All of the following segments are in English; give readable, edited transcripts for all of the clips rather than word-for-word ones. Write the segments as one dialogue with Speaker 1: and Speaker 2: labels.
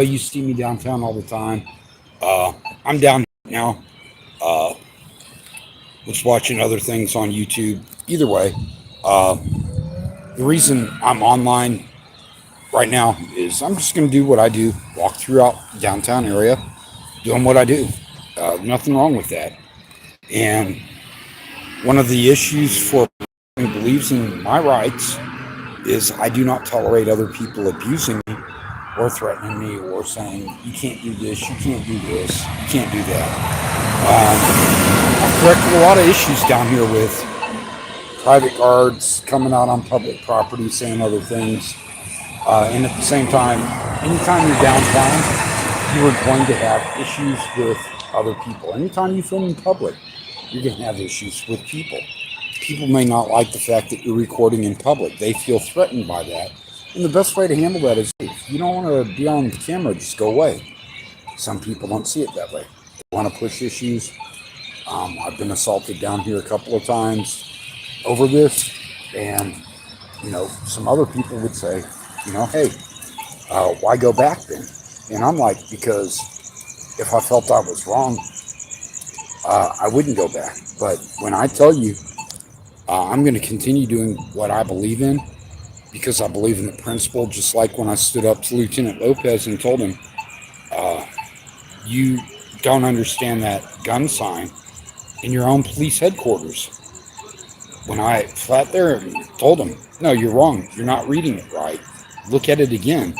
Speaker 1: You see me downtown all the time. I'm down now. Uh, was watching other things on YouTube. Either way, uh, the reason I'm online right now is I'm just going to do what I do, walk throughout the downtown area, doing what I do. Nothing wrong with that. And one of the issues for who believes in my rights is I do not tolerate other people abusing me or threatening me or saying, you can't do this, you can't do this, you can't do that. I've corrected a lot of issues down here with private guards coming out on public property saying other things. And at the same time, anytime you're downtown, you are going to have issues with other people. Anytime you film in public, you're going to have issues with people. People may not like the fact that you're recording in public. They feel threatened by that. And the best way to handle that is if you don't want to be on camera, just go away. Some people don't see it that way. They want to push issues. I've been assaulted down here a couple of times over this. And, some other people would say, hey, why go back then? And I'm like, because if I felt I was wrong, I wouldn't go back. But when I tell you, I'm going to continue doing what I believe in because I believe in the principle, just like when I stood up to Lieutenant Lopez and told him, you don't understand that gun sign in your own police headquarters. When I flat there and told him, no, you're wrong. You're not reading it right. Look at it again.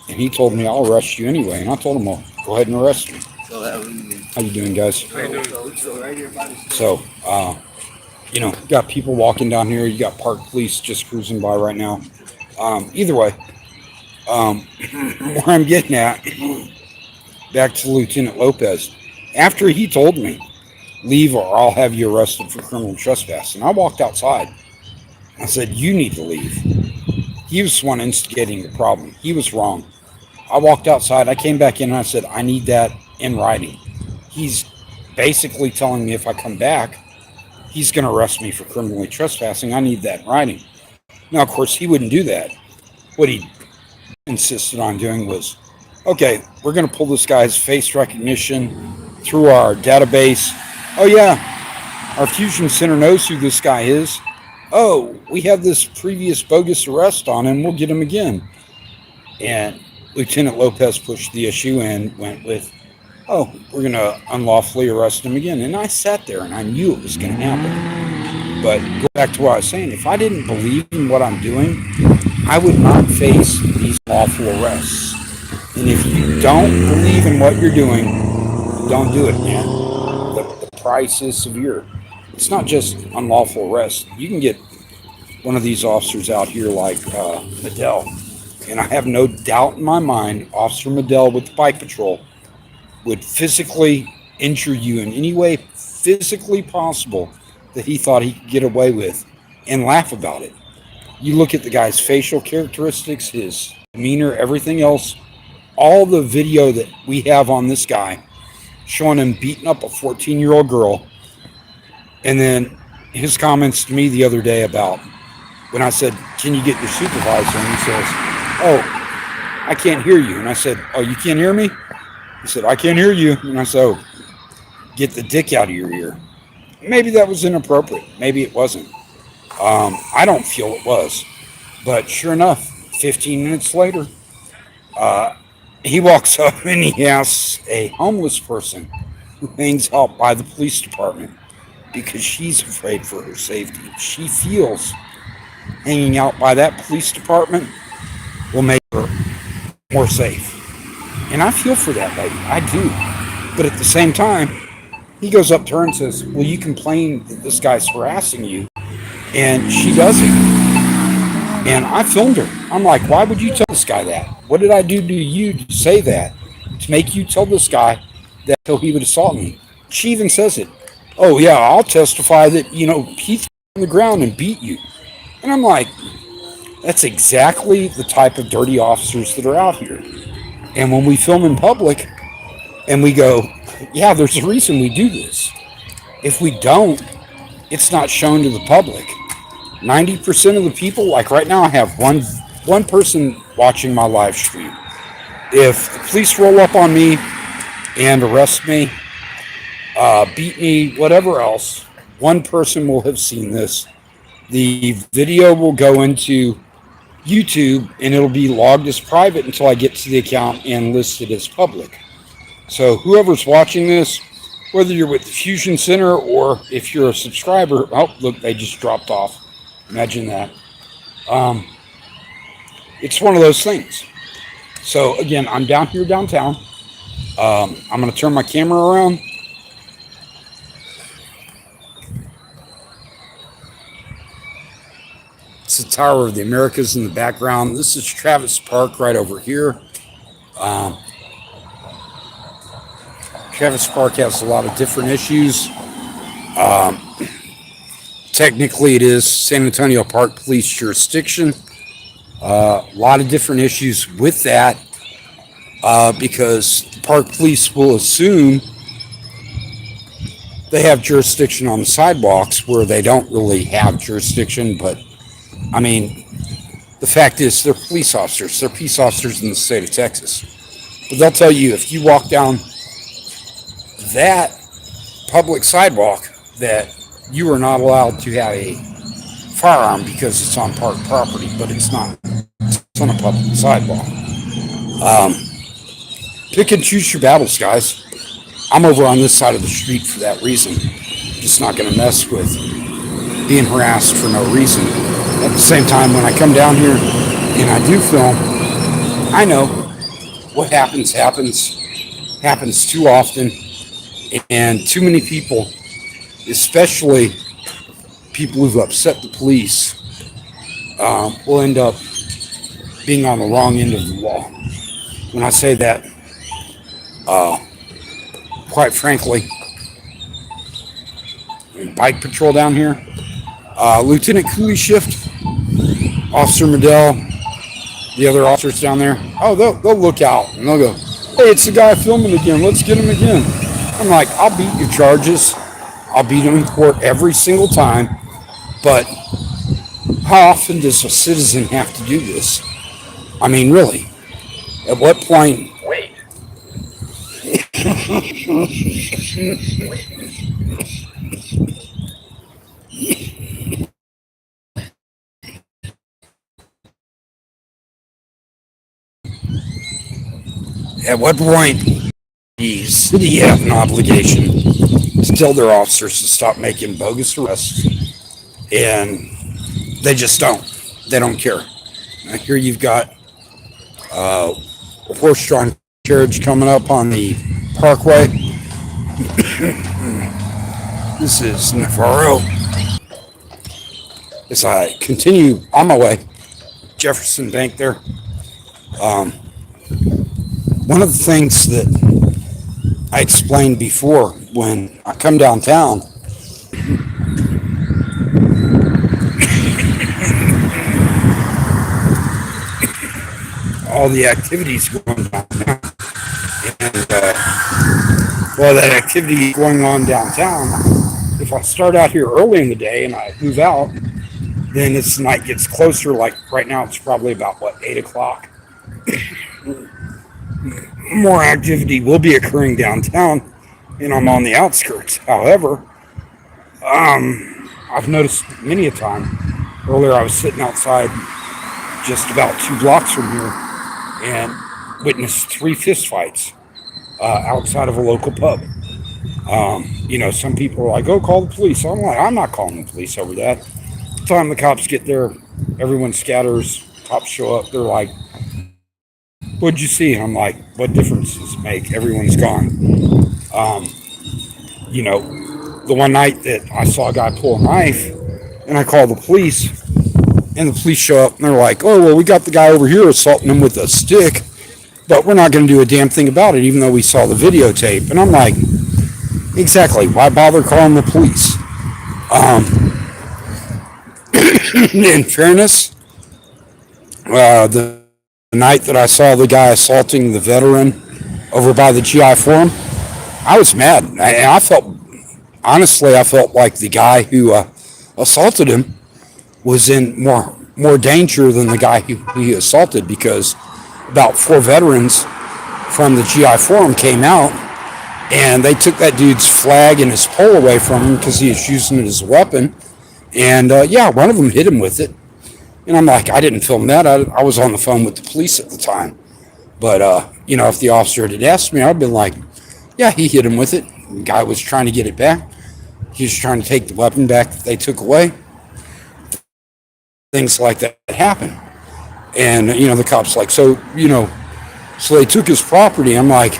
Speaker 1: And he told me, I'll arrest you anyway. And I told him, well, go ahead and arrest me. How you doing, guys? So, got people walking down here. You got park police just cruising by right now. Either way, where I'm getting at, back to Lieutenant Lopez, after he told me, leave or I'll have you arrested for criminal trespass. And I walked outside. I said, you need to leave. He was the one instigating the problem. He was wrong. I walked outside. I came back in and I said, I need that in writing. He's basically telling me if I come back, he's going to arrest me for criminally trespassing. I need that in writing. Now, of course, he wouldn't do that. What he insisted on doing was, okay, we're going to pull this guy's face recognition through our database. Oh, yeah, our Fusion Center knows who this guy is. Oh, we have this previous bogus arrest on him. We'll get him again. And Lieutenant Lopez pushed the issue and went with, oh, we're going to unlawfully arrest him again. And I sat there and I knew it was going to happen. But go back to what I was saying. If I didn't believe in what I'm doing, I would not face these lawful arrests. And if you don't believe in what you're doing, don't do it, man. The price is severe. It's not just unlawful arrest. You can get one of these officers out here like Medell. And I have no doubt in my mind, Officer Medell with the Bike Patrol would physically injure you in any way physically possible that he thought he could get away with and laugh about it. You look at the guy's facial characteristics, his demeanor, everything else, all the video that we have on this guy showing him beating up a 14-year-old girl. And then his comments to me the other day about when I said, can you get your supervisor? And he says, oh, I can't hear you. And I said, oh, you can't hear me? He said, I can't hear you. And I said, oh, get the dick out of your ear. Maybe that was inappropriate. Maybe it wasn't. I don't feel it was. But sure enough, 15 minutes later, he walks up and he asks a homeless person who hangs out by the police department because she's afraid for her safety. She feels hanging out by that police department will make her more safe. And I feel for that lady. I do. But at the same time, he goes up to her and says, well, you complain that this guy's harassing you. And she doesn't. And I filmed her. I'm like, why would you tell this guy that? What did I do to you to say that? To make you tell this guy that so he would assault me? She even says it. Oh, yeah, I'll testify that, he threw on the ground and beat you. And I'm like, that's exactly the type of dirty officers that are out here. And when we film in public and we go, yeah, there's a reason we do this. If we don't, it's not shown to the public. 90% of the people, like right now, I have one person watching my live stream. If the police roll up on me and arrest me, beat me, whatever else, one person will have seen this. The video will go into YouTube and it'll be logged as private until I get to the account and listed as public. So whoever's watching this, whether you're with the Fusion Center or if you're a subscriber, oh, look, they just dropped off. Imagine that. It's one of those things. So again, I'm down here downtown. I'm going to turn my camera around. It's the Tower of the Americas in the background. This is Travis Park right over here. Travis Park has a lot of different issues. Technically, it is San Antonio Park Police jurisdiction. A lot of different issues with that because the Park Police will assume they have jurisdiction on the sidewalks where they don't really have jurisdiction. But, I mean, the fact is they're police officers. They're peace officers in the state of Texas. But they'll tell you if you walk down that public sidewalk that you are not allowed to have a firearm because it's on park property, but it's not. It's on a public sidewalk. Pick and choose your battles, guys. I'm over on this side of the street for that reason. Just not going to mess with being harassed for no reason. At the same time, when I come down here and I do film, I know what happens too often, and too many people, especially people who've upset the police, will end up being on the wrong end of the law. When I say that, quite frankly, bike patrol down here, Lieutenant Cooley Shift, Officer Medell, the other officers down there, oh, they'll look out and they'll go, hey, it's the guy filming again, let's get him again. I'm like, I'll beat your charges. I'll beat them in court every single time. But how often does a citizen have to do this? I mean, really, at what point? Wait. At what point the city have an obligation to tell their officers to stop making bogus arrests, and they just don't. They don't care. Now here you've got a horse-drawn carriage coming up on the parkway. This is Navarro. As I continue on my way, Jefferson Bank there. One of the things that I explained before, when I come downtown, all the activities going on now, and while that activity is going on downtown, if I start out here early in the day and I move out, then as the night gets closer, like right now it's probably about 8 o'clock, more activity will be occurring downtown, and I'm on the outskirts. However, I've noticed many a time. Earlier I was sitting outside just about 2 blocks from here and witnessed 3 fistfights outside of a local pub. Some people are like, oh, call the police. I'm like, I'm not calling the police over that. By the time the cops get there, everyone scatters, cops show up, they're like, what'd you see? And I'm like, what difference does it make? Everyone's gone. The one night that I saw a guy pull a knife and I called the police, and the police show up and they're like, oh, well, we got the guy over here assaulting him with a stick, but we're not going to do a damn thing about it, even though we saw the videotape. And I'm like, exactly, why bother calling the police? In fairness, the night that I saw the guy assaulting the veteran over by the GI Forum, I was mad. I felt like the guy who assaulted him was in more danger than the guy who he assaulted, because about 4 veterans from the GI Forum came out, and they took that dude's flag and his pole away from him because he was using it as a weapon. And yeah, one of them hit him with it. And I'm like, I didn't film that. I was on the phone with the police at the time. But, if the officer had asked me, I'd been like, yeah, he hit him with it. The guy was trying to get it back. He was trying to take the weapon back that they took away. Things like that happen. And, the cop's like, so they took his property. I'm like,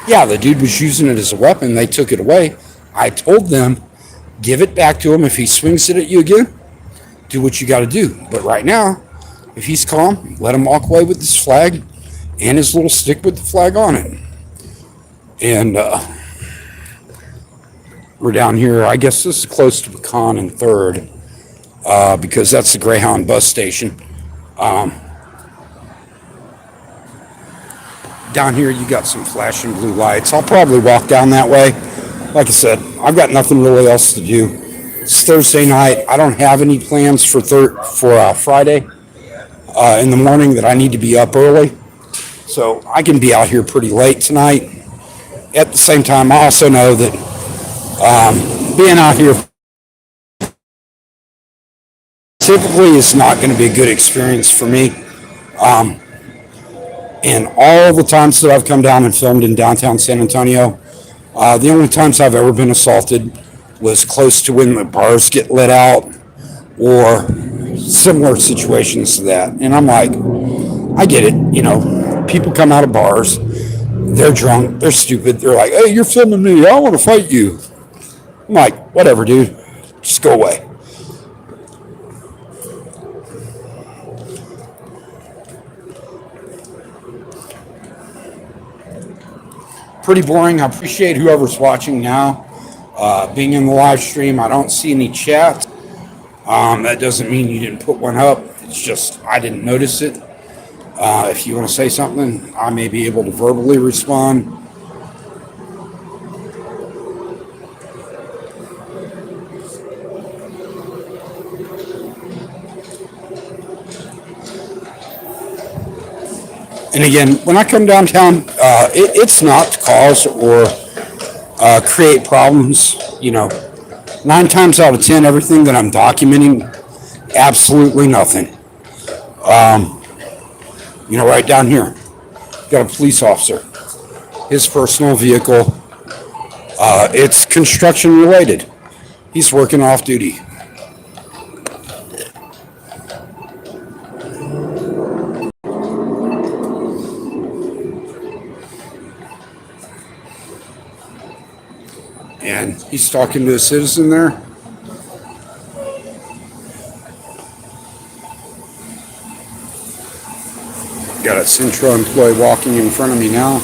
Speaker 1: yeah, the dude was using it as a weapon. They took it away. I told them, give it back to him. If he swings it at you again, do what you got to do. But right now, if he's calm, let him walk away with his flag and his little stick with the flag on it. And we're down here. I guess this is close to Pecan and 3rd because that's the Greyhound bus station. Down here, you got some flashing blue lights. I'll probably walk down that way. Like I said, I've got nothing really else to do. It's Thursday night. I don't have any plans for Friday in the morning that I need to be up early. So I can be out here pretty late tonight. At the same time, I also know that being out here typically is not going to be a good experience for me. And all the times that I've come down and filmed in downtown San Antonio, the only times I've ever been assaulted was close to when the bars get let out or similar situations to that. And I'm like, I get it. People come out of bars, they're drunk, they're stupid. They're like, hey, you're filming me. I want to fight you. I'm like, whatever, dude. Just go away. Pretty boring. I appreciate whoever's watching now. Being in the live stream, I don't see any chat. That doesn't mean you didn't put one up. It's just I didn't notice it. If you want to say something, I may be able to verbally respond. And again, when I come downtown, it's not to cause or create problems. 9 times out of 10, everything that I'm documenting, absolutely nothing. Right down here, got a police officer, his personal vehicle. It's construction related. He's working off duty. And he's talking to a citizen there. Got a Centro employee walking in front of me now.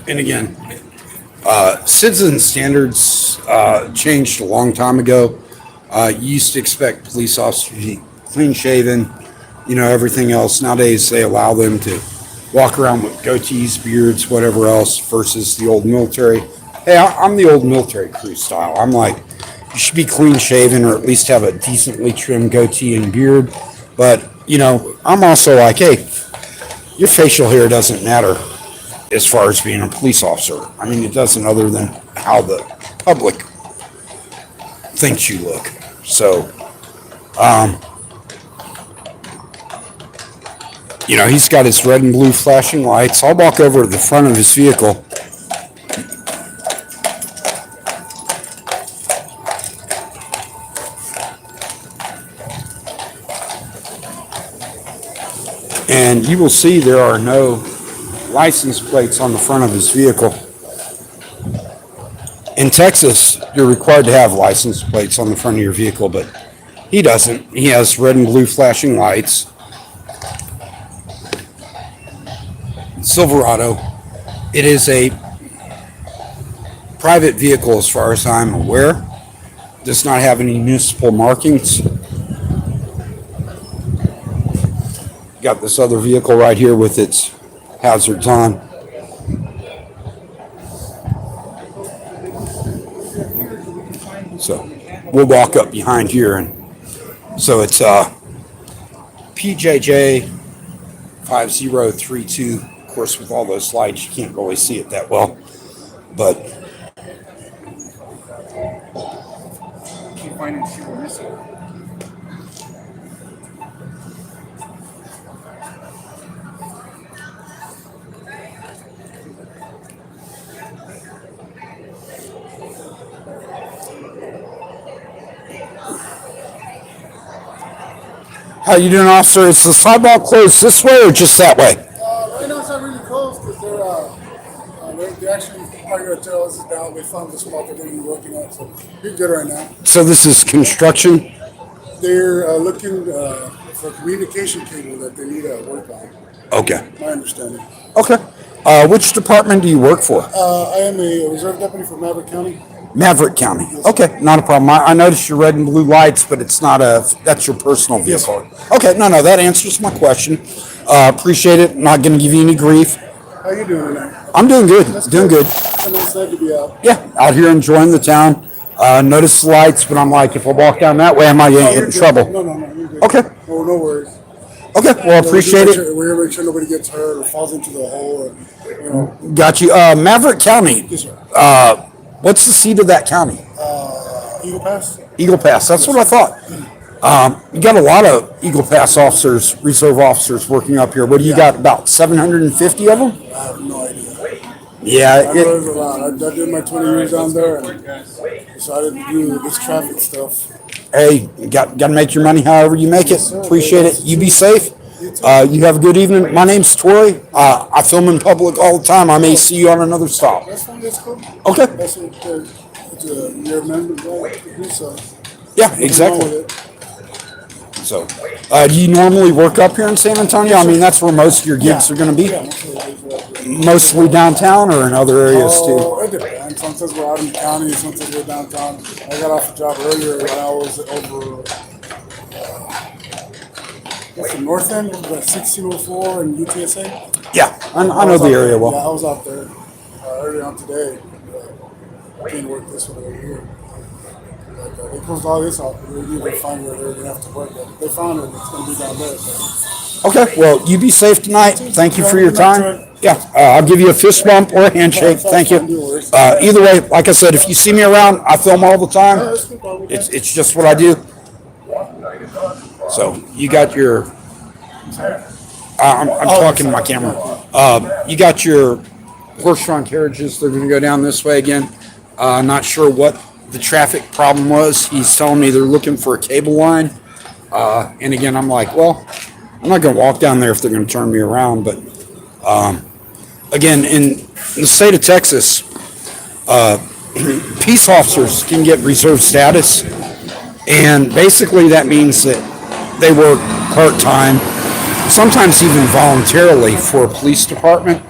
Speaker 1: And again, citizen standards changed a long time ago. You used to expect police officers to be clean shaven, everything else. Nowadays, they allow them to walk around with goatees, beards, whatever else, versus the old military. Hey, I'm the old military crew style. I'm like, you should be clean shaven or at least have a decently trimmed goatee and beard. But, I'm also like, hey, your facial hair doesn't matter as far as being a police officer. I mean, it doesn't other than how the public thinks you look. So, he's got his red and blue flashing lights. I'll walk over to the front of his vehicle. And you will see there are no license plates on the front of his vehicle. In Texas, you're required to have license plates on the front of your vehicle, but he doesn't. He has red and blue flashing lights. Silverado. It is a private vehicle as far as I'm aware. Does not have any municipal markings. Got this other vehicle right here with its hazards on. So we'll walk up behind here, and so it's PJJ 5032. Of course, with all those slides, you can't really see it that well, but
Speaker 2: Keep finding shit we're missing.
Speaker 1: how you doing, officer? Is the sidewalk closed this way or just that way?
Speaker 2: Right now it's not really close because they're actually probably going to tear us down. They found the spot they're going to be working at, so we're good right now.
Speaker 1: So this is construction.
Speaker 2: They're looking for communication cable that they need to work on.
Speaker 1: Okay.
Speaker 2: My understanding.
Speaker 1: Okay. Which department do you work for?
Speaker 2: I am a reserve deputy for Maverick County.
Speaker 1: Maverick County. Okay, not a problem. I noticed your red and blue lights, but it's not that's your personal vehicle. Okay, no, that answers my question. Appreciate it. Not going to give you any grief.
Speaker 2: How you doing tonight?
Speaker 1: I'm doing good. Doing good.
Speaker 2: It's a nice night to be out.
Speaker 1: Yeah, out here enjoying the town. Notice the lights, but I'm like, if I walk down that way, I might get in trouble.
Speaker 2: No, you're good.
Speaker 1: Okay.
Speaker 2: No worries.
Speaker 1: Okay, well, appreciate it.
Speaker 2: We're going to make sure nobody gets hurt or falls into the hole.
Speaker 1: Got you. Maverick County.
Speaker 2: Yes, sir.
Speaker 1: What's the seat of that county?
Speaker 2: Eagle Pass?
Speaker 1: Eagle Pass. That's what I thought. You got a lot of Eagle Pass officers, reserve officers working up here. What do you got? About 750 of them?
Speaker 2: I have no idea.
Speaker 1: Yeah.
Speaker 2: I know there's a lot. I did my 20 years down there and decided to do this traffic stuff.
Speaker 1: Hey, got to make your money however you make it. Appreciate it. You be safe. You have a good evening. My name's Tori. I film in public all the time. I may see you on another stop.
Speaker 2: That's fine. That's cool.
Speaker 1: Okay.
Speaker 2: That's what you're a member, right? So
Speaker 1: Yeah, exactly. So, do you normally work up here in San Antonio? I mean, that's where most of your gigs are going to be.
Speaker 2: Yeah,
Speaker 1: Mostly downtown or in other areas too?
Speaker 2: Oh, it depends. Sometimes we're out in the county, sometimes we're downtown. I got off the job earlier when I was over what's the north end, the 1604 and UTSA.
Speaker 1: Yeah, I know the area well.
Speaker 2: Yeah, I was out there earlier on today. Didn't work this one over here. But they closed all this off. We didn't even find where they were going to have to work. But they found it. It's going to be down there. So.
Speaker 1: Okay, well, you be safe tonight. Thank you for your time. Yeah, I'll give you a fist bump or a handshake. Thank you. Either way, like I said, if you see me around, I film all the time. It's just what I do. So you got your. I'm talking to my camera. You got your horse-drawn carriages. They're going to go down this way again. Not sure what the traffic problem was. He's telling me they're looking for a cable line. And again, I'm like, well, I'm not going to walk down there if they're going to turn me around. But again, in the state of Texas, peace officers can get reserve status. And basically that means that they work part-time, sometimes even voluntarily for a police department.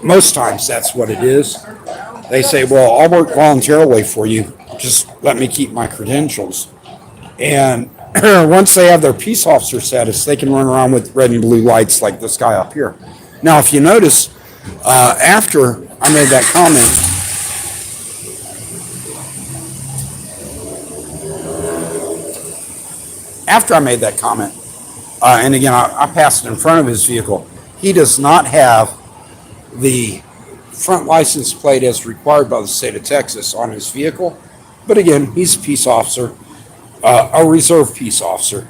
Speaker 1: Most times that's what it is. They say, well, I'll work voluntarily for you. Just let me keep my credentials. And once they have their peace officer status, they can run around with red and blue lights like this guy up here. Now, if you notice, after I made that comment, and again, I passed it in front of his vehicle, he does not have the front license plate as required by the state of Texas on his vehicle. But again, he's a peace officer, a reserve peace officer.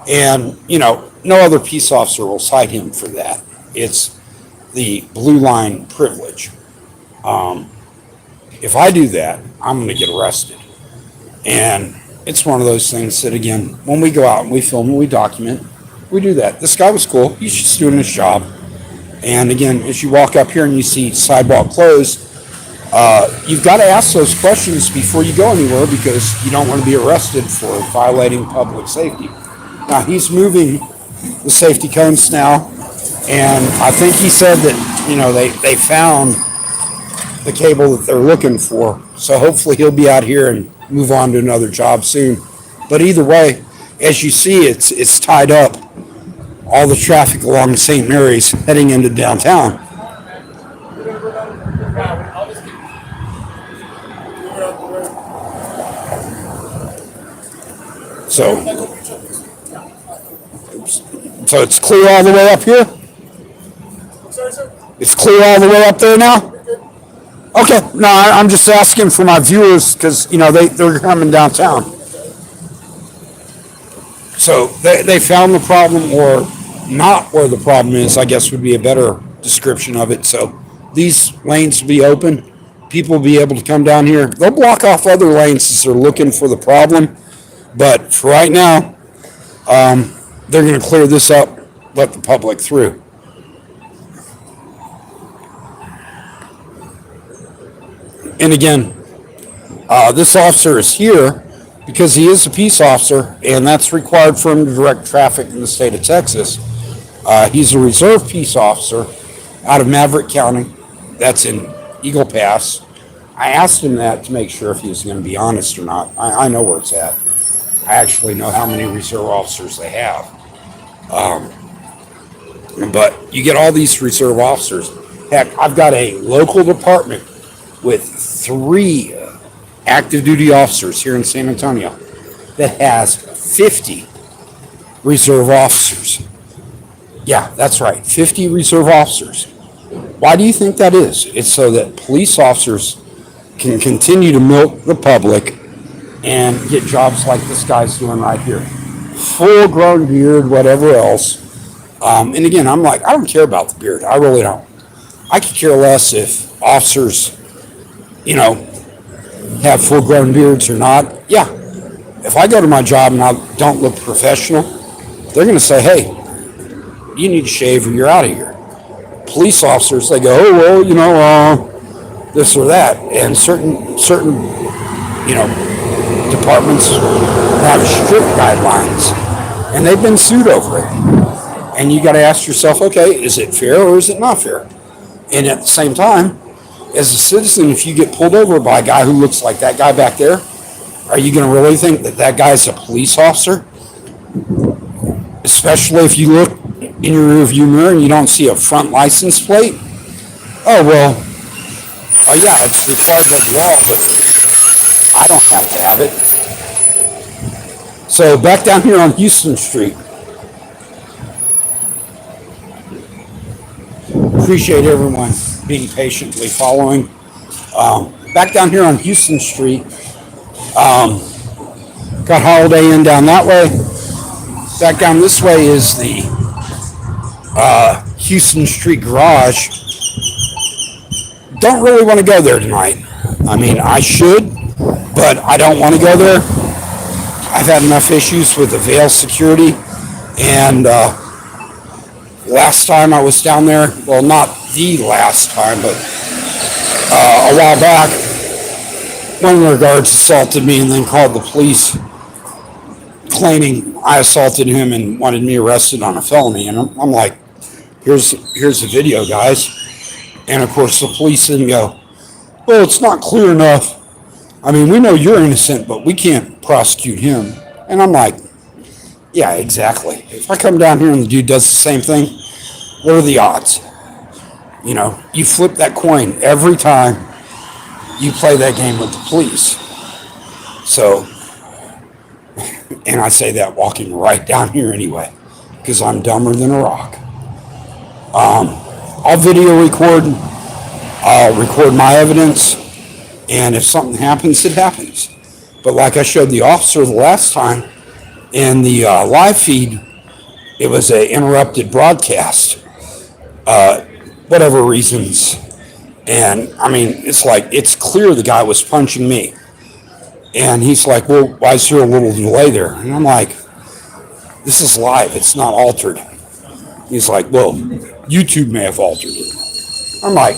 Speaker 1: And, no other peace officer will cite him for that. It's the blue line privilege. If I do that, I'm going to get arrested. And it's one of those things that, again, when we go out and we film and we document, we do that. This guy was cool. He's just doing his job. And again, as you walk up here and you see sidewalk closed, you've got to ask those questions before you go anywhere because you don't want to be arrested for violating public safety. Now, he's moving the safety cones now, and I think he said that, they found the cable that they're looking for. So hopefully he'll be out here and move on to another job soon. But either way, as you see, it's tied up. All the traffic along St. Mary's heading into downtown. So, so it's clear all the way up here?
Speaker 2: Sorry, sir.
Speaker 1: It's clear all the way up there now? Okay, no, I'm just asking for my viewers because, you know, they're coming downtown. So they found the problem, or not where the problem is, I guess would be a better description of it. So these lanes will be open. People will be able to come down here. They'll block off other lanes as they're looking for the problem. But for right now, they're going to clear this up, let the public through. And again, this officer is here because he is a peace officer, and that's required for him to direct traffic in the state of Texas. He's a reserve peace officer out of Maverick County. That's in Eagle Pass. I asked him that to make sure if he was going to be honest or not. I know where it's at. I actually know how many reserve officers they have. But you get all these reserve officers. Heck, I've got a local department with 3 active duty officers here in San Antonio that has 50 reserve officers. Yeah, that's right, 50 reserve officers. Why do you think that is? It's so that police officers can continue to milk the public and get jobs like this guy's doing right here. Full grown beard, whatever else. And again, I'm like, I don't care about the beard. I really don't. I could care less if officers, you know, have full grown beards or not. Yeah. If I go to my job and I don't look professional, they're going to say, hey, you need to shave or you're out of here. Police officers, they go, oh, well, you know, this or that. And certain, you know, departments have strict guidelines, and they've been sued over it. And you got to ask yourself, okay, is it fair or is it not fair? And at the same time, as a citizen, if you get pulled over by a guy who looks like that guy back there, are you going to really think that that guy's a police officer? Especially if you look in your rearview mirror and you don't see a front license plate. Oh, well, oh yeah, it's required by the law, but I don't have to have it. So back down here on Houston Street. Appreciate everyone being patiently following. Back down here on Houston Street. Got Holiday Inn down that way. Back down this way is the Houston Street Garage. Don't really want to go there tonight. I mean, I should, but I don't want to go there. I've had enough issues with the Vail security, and last time I was down there, well, not the last time, but a while back, one of the guards assaulted me and then called the police, claiming I assaulted him and wanted me arrested on a felony. And I'm like, here's the video, guys. And of course, the police then go, well, it's not clear enough. I mean, we know you're innocent, but we can't prosecute him. And I'm like, yeah, exactly. If I come down here and the dude does the same thing, what are the odds? You know, you flip that coin every time you play that game with the police. So, and I say that walking right down here anyway, because I'm dumber than a rock. I'll video record. I'll record my evidence. And if something happens, it happens. But like I showed the officer the last time in the live feed, it was an interrupted broadcast. Whatever reasons. And I mean, it's like, it's clear the guy was punching me. And he's like, well, why is there a little delay there? And I'm like, this is live. It's not altered. He's like, well, YouTube may have altered it. I'm like,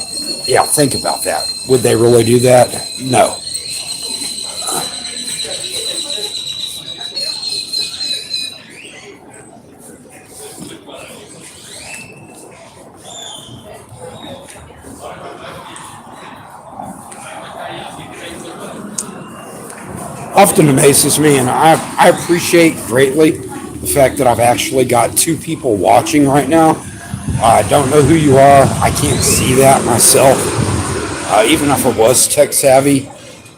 Speaker 1: yeah, think about that. Would they really do that? No. Often amazes me, and I appreciate greatly the fact that I've actually got 2 people watching right now. I don't know who you are. I can't see that myself. Even if I was tech savvy,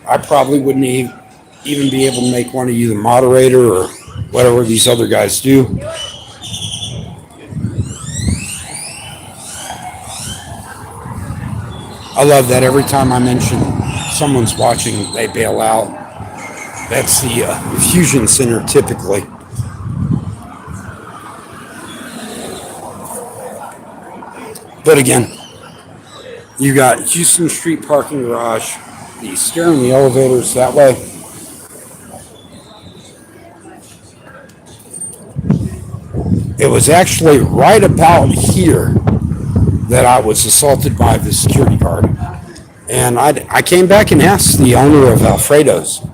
Speaker 1: I probably wouldn't even be able to make one of you the moderator or whatever these other guys do. I love that every time I mention someone's watching, they bail out. That's the Fusion Center typically. But again, you got Houston Street parking garage, the stair and the elevators that way. It was actually right about here that I was assaulted by the security guard. And I came back and asked the owner of Alfredo's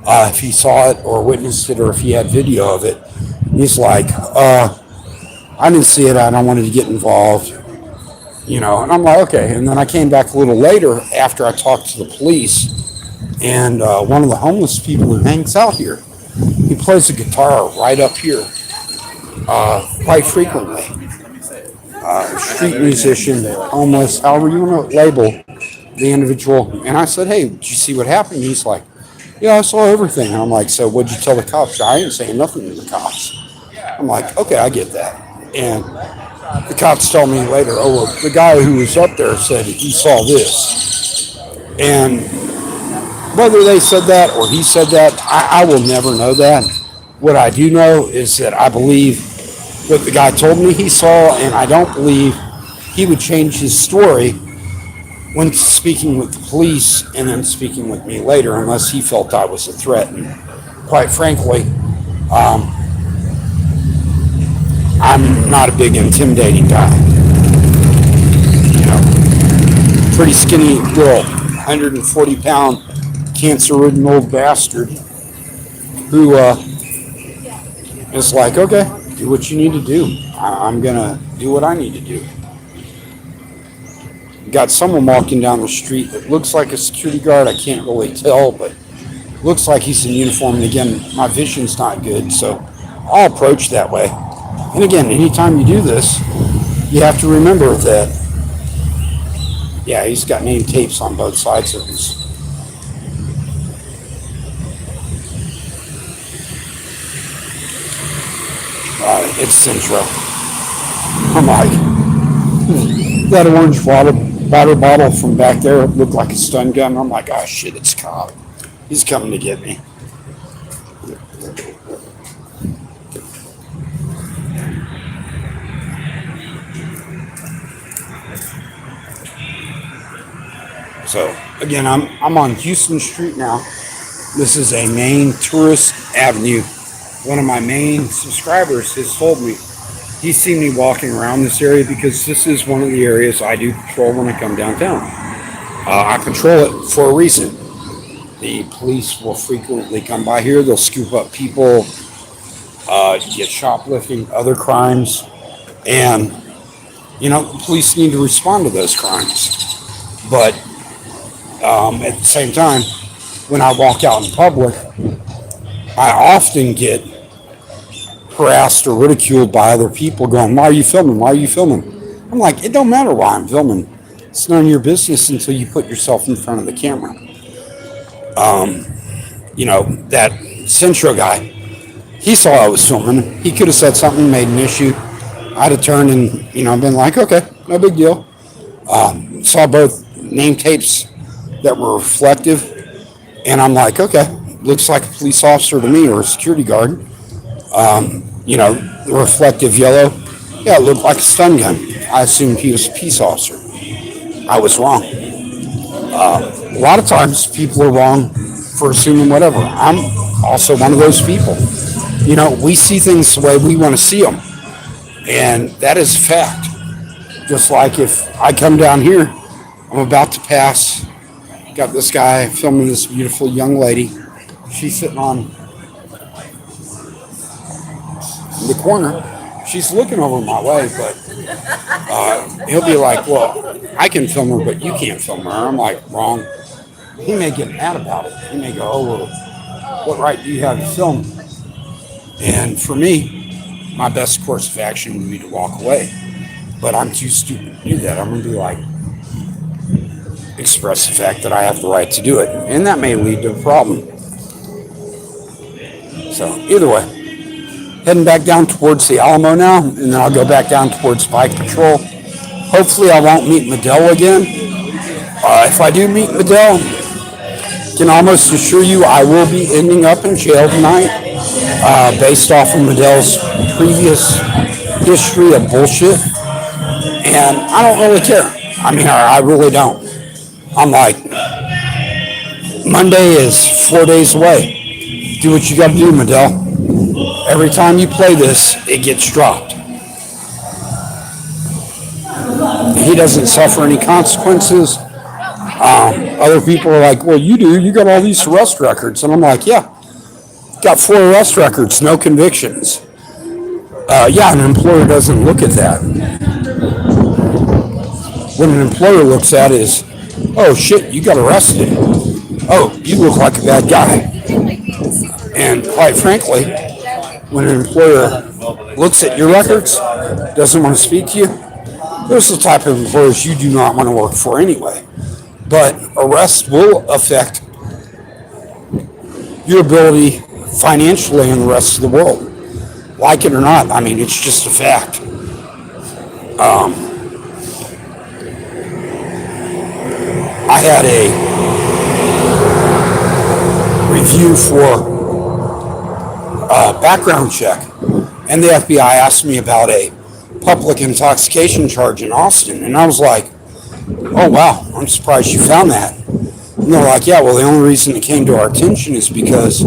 Speaker 1: if he saw it or witnessed it or if he had video of it. He's like, I didn't see it. I don't want to get involved. You know, and I'm like, okay. And then I came back a little later after I talked to the police, and one of the homeless people who hangs out here, he plays the guitar right up here quite frequently. Street musician, homeless, however you want to label the individual. And I said, hey, did you see what happened? He's like, yeah, I saw everything. And I'm like, so what'd you tell the cops? I ain't saying nothing to the cops. I'm like, okay, I get that. And the cops tell me later, oh, well, the guy who was up there said he saw this. And whether they said that or he said that, I will never know that. What I do know is that I believe what the guy told me he saw, and I don't believe he would change his story when speaking with the police and then speaking with me later unless he felt I was a threat. And quite frankly, I'm not a big intimidating guy. You know, pretty skinny girl, 140-pound, cancer-ridden old bastard who is like, okay, do what you need to do. I'm going to do what I need to do. Got someone walking down the street that looks like a security guard. I can't really tell, but looks like he's in uniform. And again, my vision's not good, so I'll approach that way. And again, anytime you do this, you have to remember that, yeah, he's got name tapes on both sides of his. It's Centro. I'm like, that orange water bottle from back there looked like a stun gun. I'm like, oh shit, it's Cobb. He's coming to get me. So again, I'm on Houston Street now. This is a main tourist avenue. One of my main subscribers has told me he's seen me walking around this area because this is one of the areas I do patrol when I come downtown. I patrol it for a reason. The police will frequently come by here. They'll scoop up people, get shoplifting, other crimes, and you know, the police need to respond to those crimes. But at the same time, when I walk out in public, I often get harassed or ridiculed by other people going, why are you filming? Why are you filming? I'm like, it don't matter why I'm filming. It's none of your business until you put yourself in front of the camera. You know, that Centro guy, he saw I was filming. He could have said something, made an issue. I'd have turned and, you know, been like, okay, no big deal. Saw both name tapes that were reflective. And I'm like, okay, looks like a police officer to me or a security guard. You know, the reflective yellow, yeah, it looked like a stun gun. I assumed he was a peace officer. I was wrong. A lot of times people are wrong for assuming whatever. I'm also one of those people. You know, we see things the way we want to see them. And that is fact. Just like if I come down here, I'm about to pass, got this guy filming this beautiful young lady. She's sitting on the corner. She's looking over my way, but he'll be like, well, I can film her, but you can't film her. I'm like, wrong. He may get mad about it. He may go, oh, well, what right do you have to film? And for me, my best course of action would be to walk away. But I'm too stupid to do that. I'm going to be like, express the fact that I have the right to do it. And that may lead to a problem. So either way, heading back down towards the Alamo now, and then I'll go back down towards Bike Patrol. Hopefully I won't meet Medell again. If I do meet Medell, I can almost assure you I will be ending up in jail tonight, based off of Medell's previous history of bullshit. And I don't really care. I mean, I really don't. I'm like, Monday is 4 days away. Do what you got to do, Medell. Every time you play this, it gets dropped. He doesn't suffer any consequences. Other people are like, well, you do. You got all these arrest records. And I'm like, yeah. Got 4 arrest records, no convictions. Yeah, an employer doesn't look at that. What an employer looks at is, oh, shit, you got arrested. Oh, you look like a bad guy. And quite frankly, when an employer looks at your records, doesn't want to speak to you, those are the type of employers you do not want to work for anyway. But arrest will affect your ability financially in the rest of the world. Like it or not, I mean, it's just a fact. I had a review for a background check, and the FBI asked me about a public intoxication charge in Austin, and I was like, oh wow, I'm surprised you found that. And they're like, yeah, well, the only reason it came to our attention is because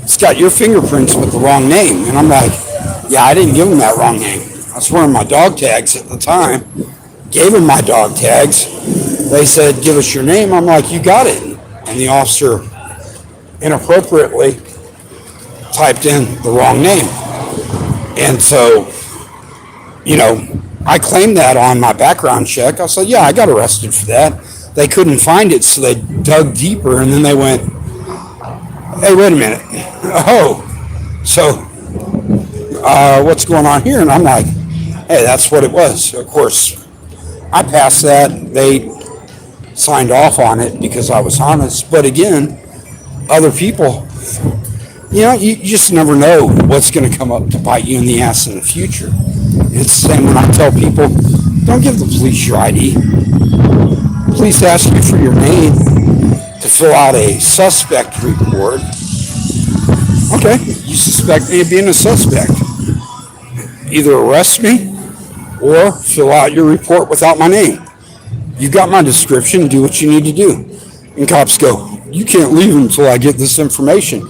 Speaker 1: it's got your fingerprints with the wrong name. And I'm like, yeah, I didn't give him that wrong name. I was wearing my dog tags at the time. Gave him my dog tags. They said, give us your name. I'm like, you got it. And the officer inappropriately typed in the wrong name. And so, you know, I claimed that on my background check. I said, yeah, I got arrested for that. They couldn't find it, so they dug deeper, and then they went, hey, wait a minute. Oh, so what's going on here? And I'm like, hey, that's what it was. Of course, I passed that. They signed off on it because I was honest. But again, other people, you know, you just never know what's going to come up to bite you in the ass in the future. It's the same when I tell people, don't give the police your ID. Police ask you for your name to fill out a suspect report. Okay, you suspect me of being a suspect. Either arrest me or fill out your report without my name. You got my description, do what you need to do. And cops go, you can't leave until I get this information.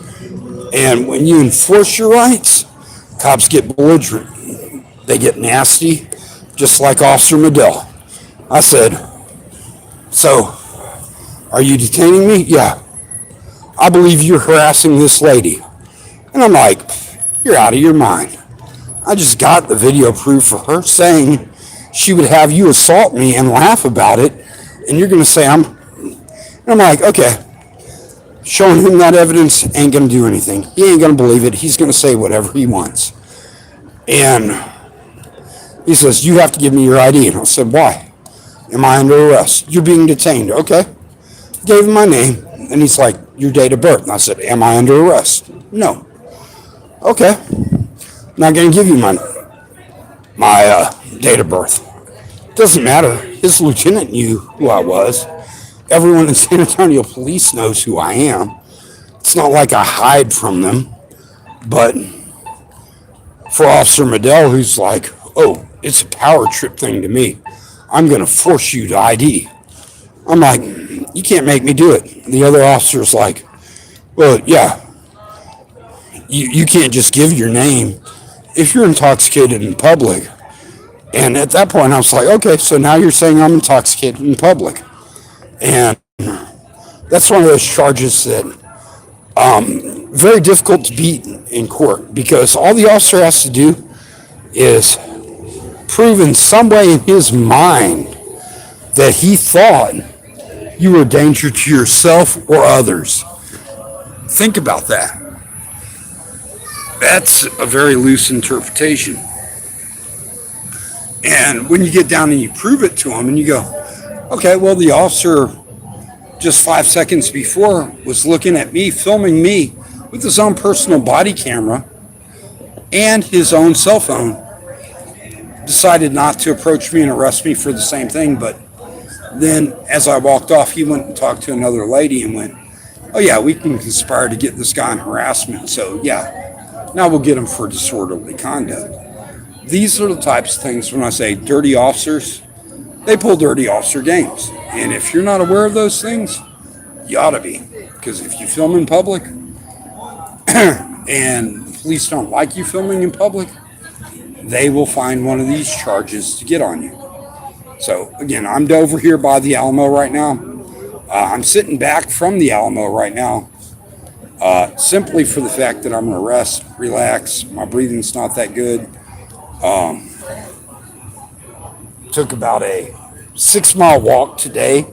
Speaker 1: And when you enforce your rights, cops get belligerent. They get nasty, just like Officer Medell. I said, so, are you detaining me? Yeah. I believe you're harassing this lady. And I'm like, you're out of your mind. I just got the video proof for her saying she would have you assault me and laugh about it, and you're going to say I'm like, okay. Showing him that evidence ain't going to do anything. He ain't going to believe it. He's going to say whatever he wants. And he says, you have to give me your ID. And I said, why? Am I under arrest? You're being detained. Okay. Gave him my name, and he's like, your date of birth. And I said, am I under arrest? No. Okay. Not going to give you my date of birth. Doesn't matter. His lieutenant knew who I was. Everyone in San Antonio police knows who I am. It's not like I hide from them. But for Officer Medell, who's like, oh, it's a power trip thing to me. I'm going to force you to ID. I'm like, you can't make me do it. The other officer's like, well, yeah, you can't just give your name if you're intoxicated in public. And at that point, I was like, okay, so now you're saying I'm intoxicated in public. And that's one of those charges that very difficult to beat in court, because all the officer has to do is prove in some way in his mind that he thought you were a danger to yourself or others. Think about that. That's a very loose interpretation. And when you get down and you prove it to him and you go, okay, well, the officer just 5 seconds before was looking at me, filming me with his own personal body camera and his own cell phone, decided not to approach me and arrest me for the same thing. But then, as I walked off, he went and talked to another lady and went, "Oh, yeah, we can conspire to get this guy in harassment. So, yeah, now we'll get him for disorderly conduct." These are the types of things when I say dirty officers, they pull dirty officer games. And if you're not aware of those things, you ought to be. Because if you film in public and the police don't like you filming in public, they will find one of these charges to get on you. So, again, I'm over here by the Alamo right now. I'm sitting back from the Alamo right now, simply for the fact that I'm going to rest, relax. My breathing's not that good. Took about a 6-mile walk today,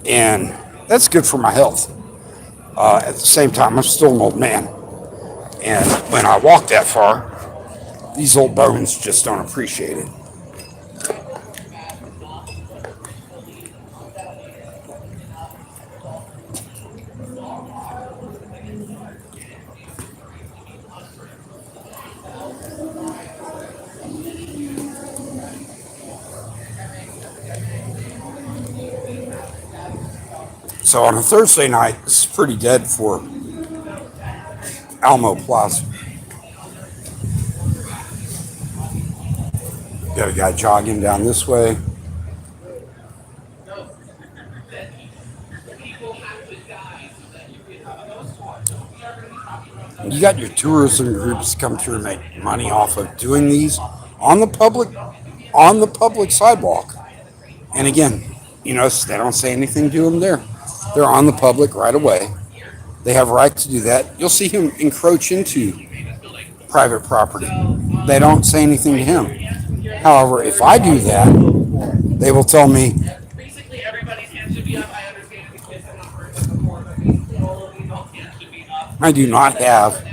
Speaker 1: and that's good for my health. At the same time, I'm still an old man. And when I walk that far, these old bones just don't appreciate it. So on a Thursday night, this is pretty dead for Alamo Plaza. Got a guy jogging down this way. You got your tourism groups come through and make money off of doing these on the public sidewalk. And again, you know, they don't say anything to them there. They're on the public right away. They have a right to do that. You'll see him encroach into private property. They don't say anything to him. However, if I do that, they will tell me,
Speaker 3: Basically, everybody's hands should be up. I understand the kids have not heard this before, but all of these hands should be up.
Speaker 1: I do not have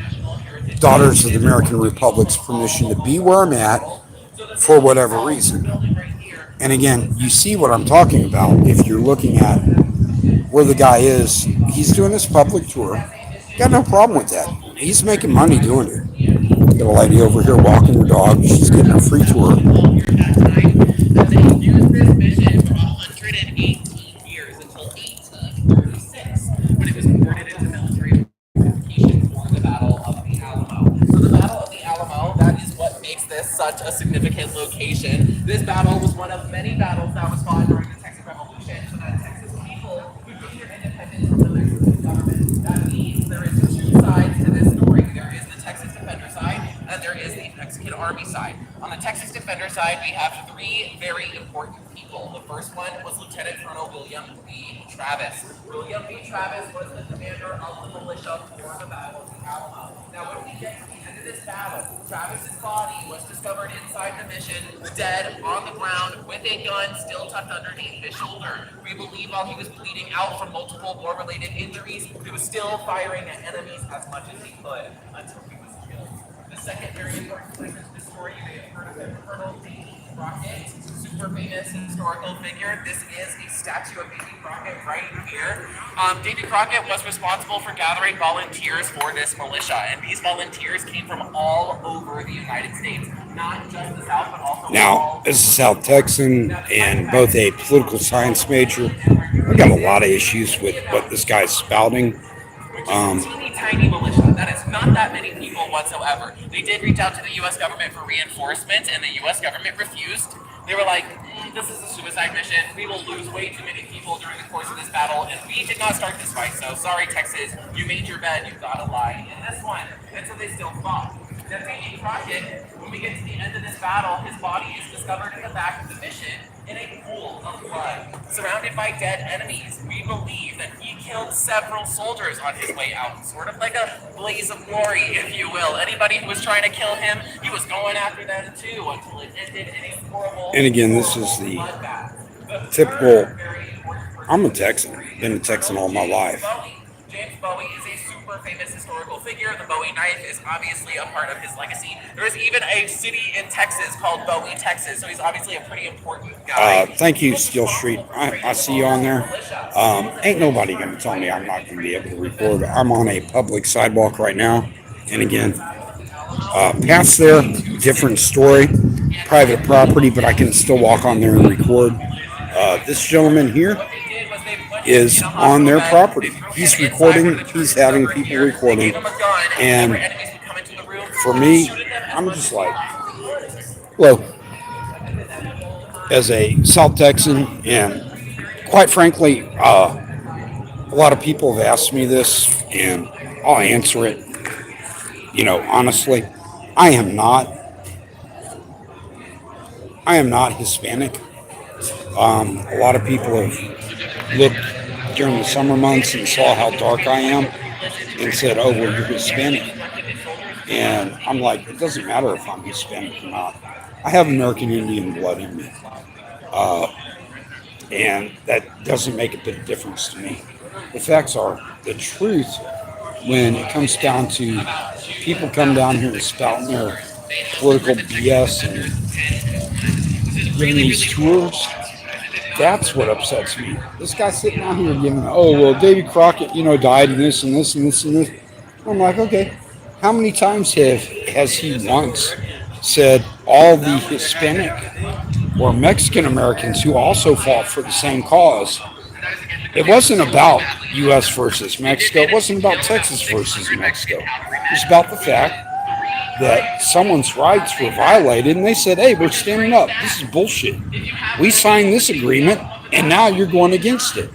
Speaker 1: Daughters of the American Republic's permission to be where I'm at for whatever reason. And again, you see what I'm talking about. If you're looking at where the guy is, he's doing this public tour. Got no problem with that. He's making money doing it. Got a lady over here walking her dog. She's getting a free tour.
Speaker 3: They used this mission for 118 years until 1836, when it was converted into military application for the Battle of the Alamo. So the Battle of the Alamo, that is what makes this such a significant location. This battle was one of many battles that was fought during the Texas Revolution, so that Texas people could gain their independence from the Mexican government. That means there is two sides to this story. There is the Texas Defender side, and there is the Mexican Army side. On the Texas Defender side, we have three very important people. The first one was Lieutenant Colonel William B. Travis. William B. Travis was the commander of the militia for the Battle of the Alamo. Now, when we get to the end of this battle, Travis's body was discovered inside the mission, dead on the ground with a gun still tucked underneath his shoulder. We believe while he was bleeding out from multiple war-related injuries, he was still firing at enemies as much as he could until he was killed. The second very important person to this story, you may have heard of him, Colonel Davy Crockett, super famous historical figure. This is a statue of Davy Crockett right here. Davy Crockett was responsible for gathering volunteers for this militia, and these volunteers came from all over the United States, not just the South, but also
Speaker 1: Now, as a South Texan and both a political science major, I've got a lot of issues with what this guy's spouting.
Speaker 3: Teeny tiny militia. That is not that many people whatsoever. They did reach out to the U.S. government for reinforcement, and the U.S. government refused. They were like, this is a suicide mission. We will lose way too many people during the course of this battle, and we did not start this fight, so sorry, Texas. You made your bed. You gotta lie in this one. And so they still fought. Now, Davy Crockett, when we get to the end of this battle, his body is discovered in the back of the mission in a pool of blood, surrounded by dead enemies. We believe that he killed several soldiers on his way out, sort of like a blaze of glory, if you will. Anybody who was trying to kill him, he was going after them too, until it ended in a horrible.
Speaker 1: And again, this is the typical. I'm a Texan. Been a Texan all my life.
Speaker 3: James Bowie is a super super famous historical figure. The Bowie knife is obviously a part of his legacy. There's even a city in Texas called Bowie, Texas, so he's obviously a pretty important guy.
Speaker 1: Thank you, Steel Street. I see you on there. Ain't nobody going to tell me I'm not going to be able to record. I'm on a public sidewalk right now. And again, past there, different story, private property, but I can still walk on there and record. This gentleman here is on their property. He's recording, he's having people recording. And for me, I'm just like, well, as a South Texan, and quite frankly, a lot of people have asked me this, and I'll answer it. You know, honestly, I am not Hispanic. A lot of people have looked during the summer months and saw how dark I am and said, oh, well, you're Hispanic. And I'm like, it doesn't matter if I'm Hispanic or not. I have American Indian blood in me. And that doesn't make a bit of difference to me. The facts are, the truth, when it comes down to people come down here and spouting their political BS and giving these tours, that's what upsets me. This guy sitting down here giving, oh, well, Davy Crockett, died in this and this and this and this. I'm like, okay, how many times has he once said all the Hispanic or Mexican Americans who also fought for the same cause? It wasn't about U.S. versus Mexico. It wasn't about Texas versus Mexico. It was about the fact that someone's rights were violated, and they said, hey, we're standing up. This is bullshit. We signed this agreement, and now you're going against it.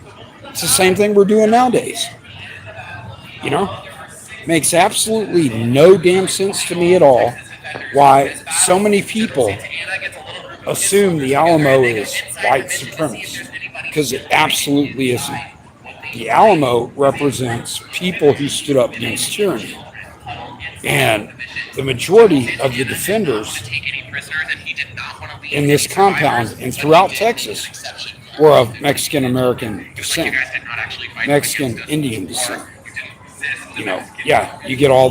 Speaker 1: It's the same thing we're doing nowadays. Makes absolutely no damn sense to me at all why so many people assume the Alamo is white supremacist, because it absolutely isn't. The Alamo represents people who stood up against tyranny. And the majority of the defenders in this compound and throughout Texas were of Mexican American descent, Mexican Indian descent. You get all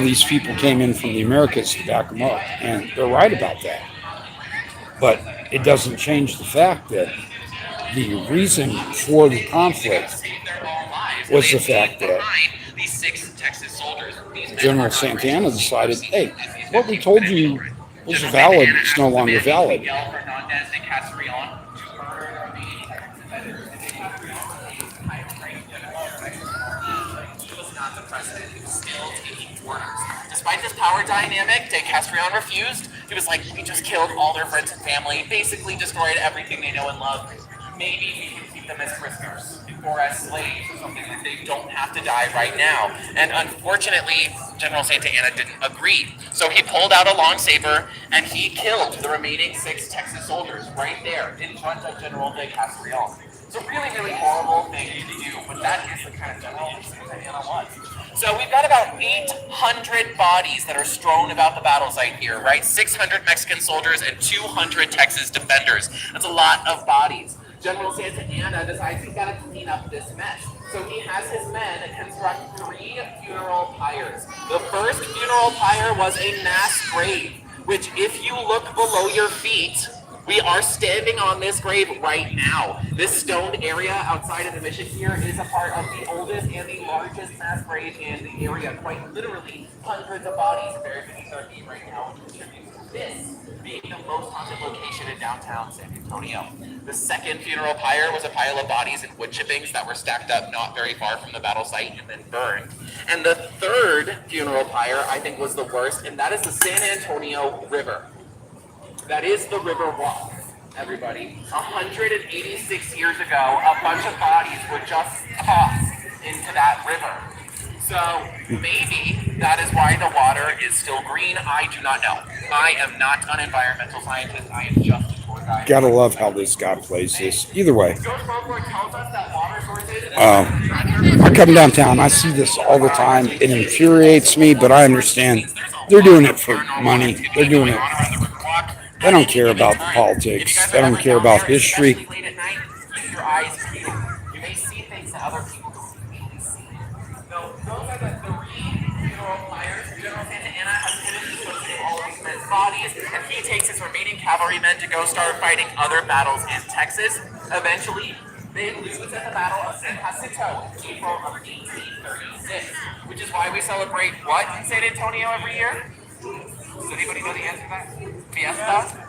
Speaker 1: these people came in from the Americas to back them up, and they're right about that. But it doesn't change the fact that the reason for the conflict was the fact that General Santana decided, hey, what we told you was valid, it's no longer valid.
Speaker 3: Despite this power dynamic, De Castrillon refused. He was like, we just killed all their friends and family, basically destroyed everything they know and love. Maybe we can keep them as prisoners or as slaves or something, that they don't have to die right now. And unfortunately, General Santa Anna didn't agree. So he pulled out a long saber and he killed the remaining 6 Texas soldiers right there in front of General De Castrillon. It's a really, really horrible thing to do, but that is the kind of general Santa Anna was. So we've got about 800 bodies that are strewn about the battle site here, right? 600 Mexican soldiers and 200 Texas defenders. That's a lot of bodies. General Santa Anna decides he's got to clean up this mess. So he has his men construct 3 funeral pyres. The first funeral pyre was a mass grave, which if you look below your feet, we are standing on this grave right now. This stoned area outside of the mission here is a part of the oldest and the largest mass grave in the area. Quite literally, hundreds of bodies buried beneath our feet right now, which contributes to this being the most haunted location in downtown San Antonio. The second funeral pyre was a pile of bodies and wood chippings that were stacked up not very far from the battle site and then burned. And the third funeral pyre, I think, was the worst, and that is the San Antonio River. That is the river walk, everybody. 186 years ago, a bunch of bodies were just tossed into that river. So maybe that is why the water is still green. I do not know. I am not an environmental scientist. I am just a tour guide.
Speaker 1: Gotta love how this guy plays this. Either way, I come downtown. I see this all the time. It infuriates me, but I understand they're doing it for money. They're doing it. They don't care about the politics. They don't care about history.
Speaker 3: takes his remaining cavalrymen to go start fighting other battles in Texas. Eventually, they lose at the Battle of San Jacinto in April of 1836, which is why we celebrate what in San Antonio every year? Does anybody know the answer to that? Fiesta?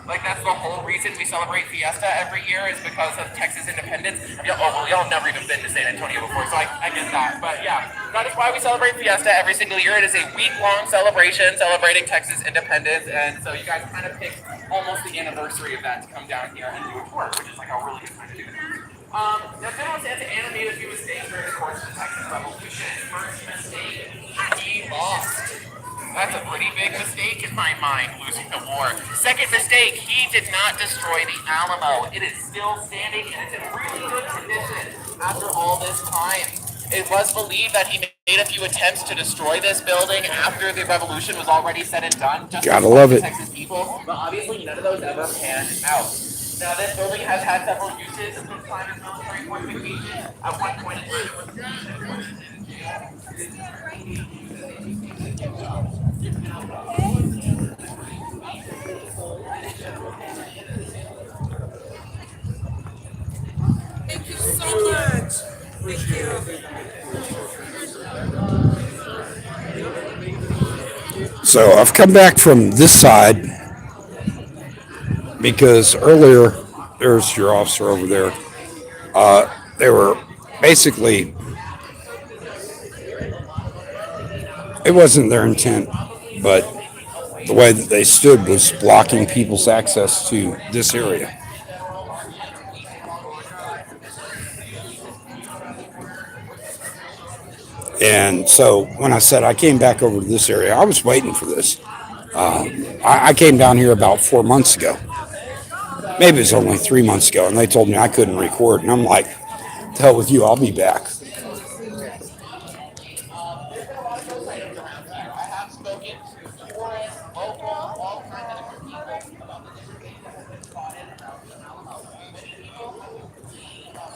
Speaker 3: Like, that's the whole reason we celebrate Fiesta every year is because of Texas independence. Well, y'all have never even been to San Antonio before, so I get that. But yeah, that is why we celebrate Fiesta every single year. It is a week-long celebration celebrating Texas independence, and so you guys kind of picked almost the anniversary of that to come down here and do a tour, which is like a really good time to do it. Now, General Santa Anna made a few mistakes during the course of the Texas Revolution. First mistake, he lost. That's a pretty big mistake in my mind, losing the war. Second mistake, he did not destroy the Alamo. It is still standing and it's in really good condition after all this time. It was believed that he made a few attempts to destroy this building after the revolution was already said and done. Just
Speaker 1: Gotta love it.
Speaker 3: Texas people, but obviously none of those ever panned out. Now, this building has had several uses since time as military fortification. At one point in time, it was
Speaker 4: Thank you so much. Thank you.
Speaker 1: So I've come back from this side because earlier there's your officer over there. They were basically, it wasn't their intent, but the way that they stood was blocking people's access to this area. And so when I said I came back over to this area, I was waiting for this. I came down here about 4 months ago. Maybe it was only 3 months ago, and they told me I couldn't record. And I'm like, to hell with you, I'll be back.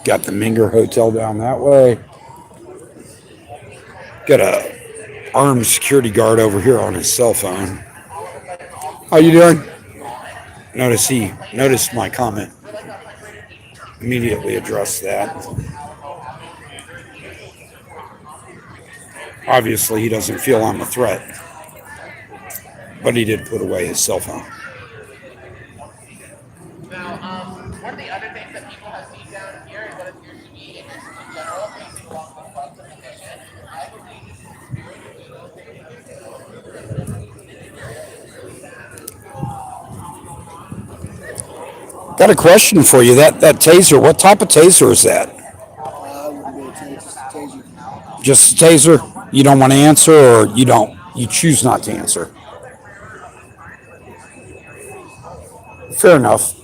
Speaker 1: Got the Minger Hotel down that way. Got a armed security guard over here on his cell phone. How you doing? Noticed my comment. Immediately addressed that. Obviously, he doesn't feel I'm a threat, but he did put away his cell phone.
Speaker 3: Now, one of the other things that people have seen down here is what appears to be a Mexican general facing along the front of the mission. I believe this is
Speaker 1: Got a question for you. That taser, what type of taser is that?
Speaker 2: I wouldn't be able to just taser.
Speaker 1: Just a taser? You don't want to answer, or you choose not to answer? Fair enough.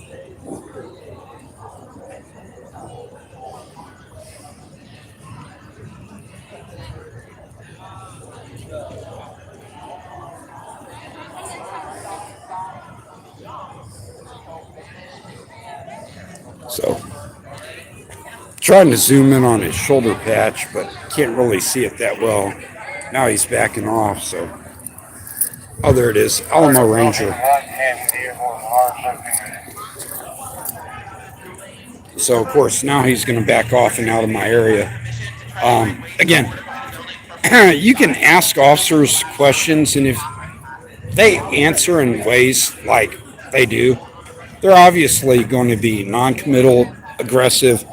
Speaker 1: So, trying to zoom in on his shoulder patch, but can't really see it that well. Now he's backing off, so. Oh, there it is. Alamo Ranger. So, of course, now he's going to back off and out of my area. Again, you can ask officers questions, and if they answer in ways like they do, they're obviously going to be non-committal, aggressive,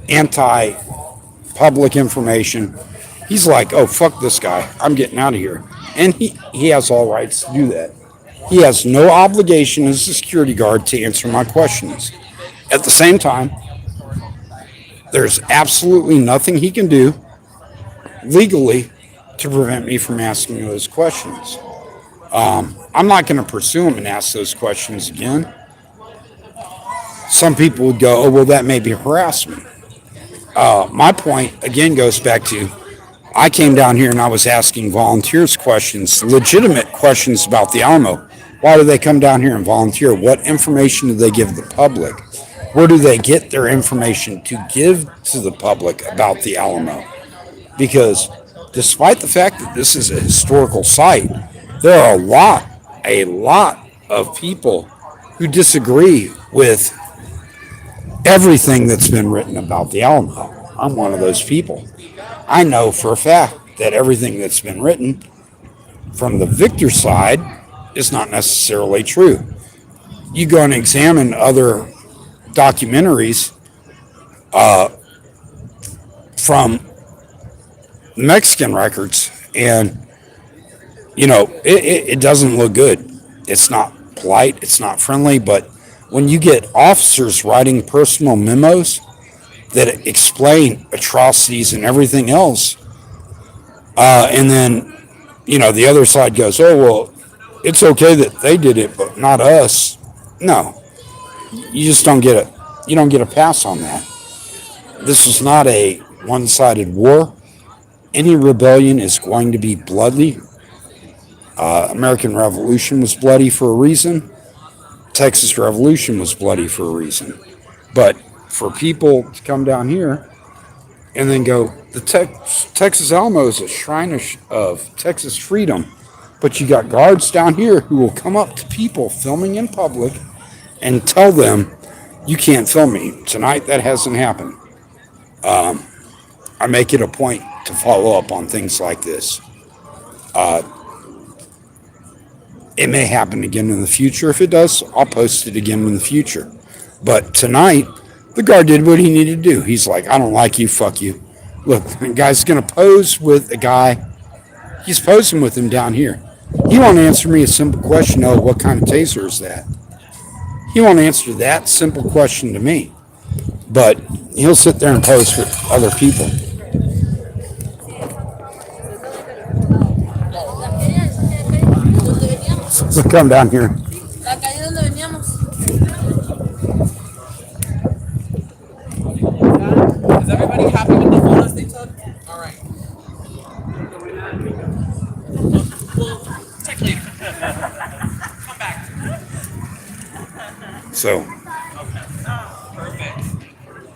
Speaker 1: anti-public information. He's like, oh, fuck this guy. I'm getting out of here. And he has all rights to do that. He has no obligation as a security guard to answer my questions. At the same time, there's absolutely nothing he can do legally to prevent me from asking those questions. I'm not going to pursue him and ask those questions again. Some people would go, oh, well, that may be harassment. My point, again, goes back to, I came down here and I was asking volunteers questions, legitimate questions about the Alamo. Why do they come down here and volunteer? What information do they give the public? Where do they get their information to give to the public about the Alamo? Because despite the fact that this is a historical site, there are a lot of people who disagree with everything that's been written about the Alamo. I'm one of those people. I know for a fact that everything that's been written from the victor side is not necessarily true. You go and examine other documentaries from Mexican records, and it doesn't look good. It's not polite, it's not friendly, but when you get officers writing personal memos that explain atrocities and everything else, and then the other side goes, oh well, it's okay that they did it but not us. No, you just don't get it. You don't get a pass on that. This was not a one-sided war. Any rebellion is going to be bloody. American Revolution was bloody for a reason. Texas Revolution was bloody for a reason. But for people to come down here and then go, the Texas Alamo is a shrine of Texas freedom, but you got guards down here who will come up to people filming in public and tell them, you can't film me. Tonight, that hasn't happened. I make it a point to follow up on things like this. It may happen again in the future. If it does, I'll post it again in the future. But tonight, the guard did what he needed to do. He's like, I don't like you, fuck you. Look, the guy's going to pose with a guy. He's posing with him down here. He won't answer me a simple question, oh, what kind of taser is that? He won't answer that simple question to me. But he'll sit there and pose with other people. So come down here.
Speaker 4: La calle donde veníamos.
Speaker 3: Is everybody happy with the photos they took? All right. We'll check later. Come back.
Speaker 1: So,
Speaker 3: Perfect.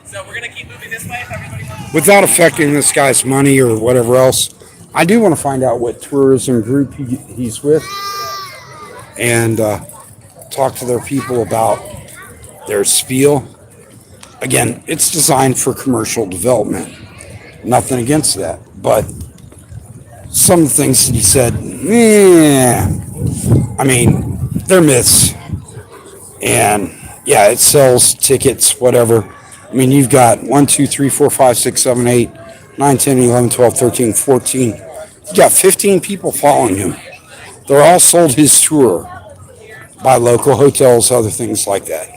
Speaker 3: So we're gonna keep moving this way if everybody wants.
Speaker 1: without affecting this guy's money or whatever else, I do want to find out what tourism group he's with and talk to their people about their spiel. Again, it's designed for commercial development. Nothing against that. But some of the things that he said, I mean, they're myths. And yeah, it sells tickets, whatever. I mean, you've got 1, 2, 3, 4, 5, 6, 7, 8, 9, 10, 11, 12, 13, 14. You got 15 people following him. They're all sold his tour by local hotels, other things like that.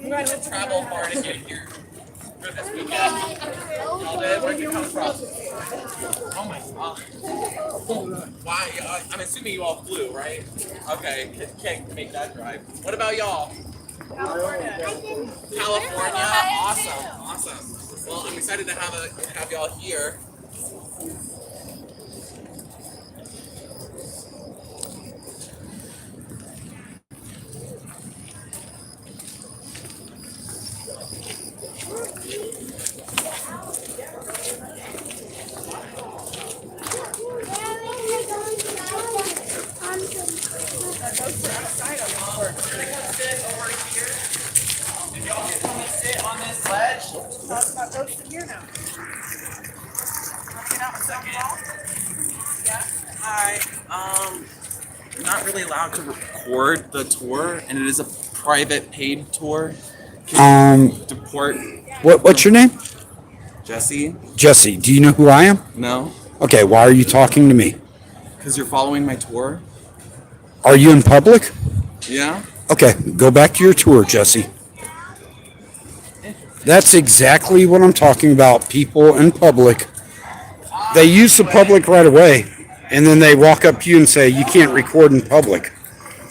Speaker 3: You guys have traveled far to get here for this weekend. Y'all did? Where'd you come from? Oh my god. Why? I'm assuming you all flew, right? Okay, can't make that drive. What about y'all? California. Awesome. Well, I'm excited to have y'all here. Sit on this ledge. Hi. I'm not really allowed to record the tour, and it is a private paid tour. Deport
Speaker 1: What's your name?
Speaker 3: Jesse?
Speaker 1: Jesse. Do you know who I am?
Speaker 3: No?
Speaker 1: Okay, why are you talking to me?
Speaker 3: Because you're following my tour?
Speaker 1: Are you in public?
Speaker 3: Yeah?
Speaker 1: Okay, go back to your tour, Jesse. That's exactly what I'm talking about. People in public, they use the public right away, and then they walk up to you and say, you can't record in public.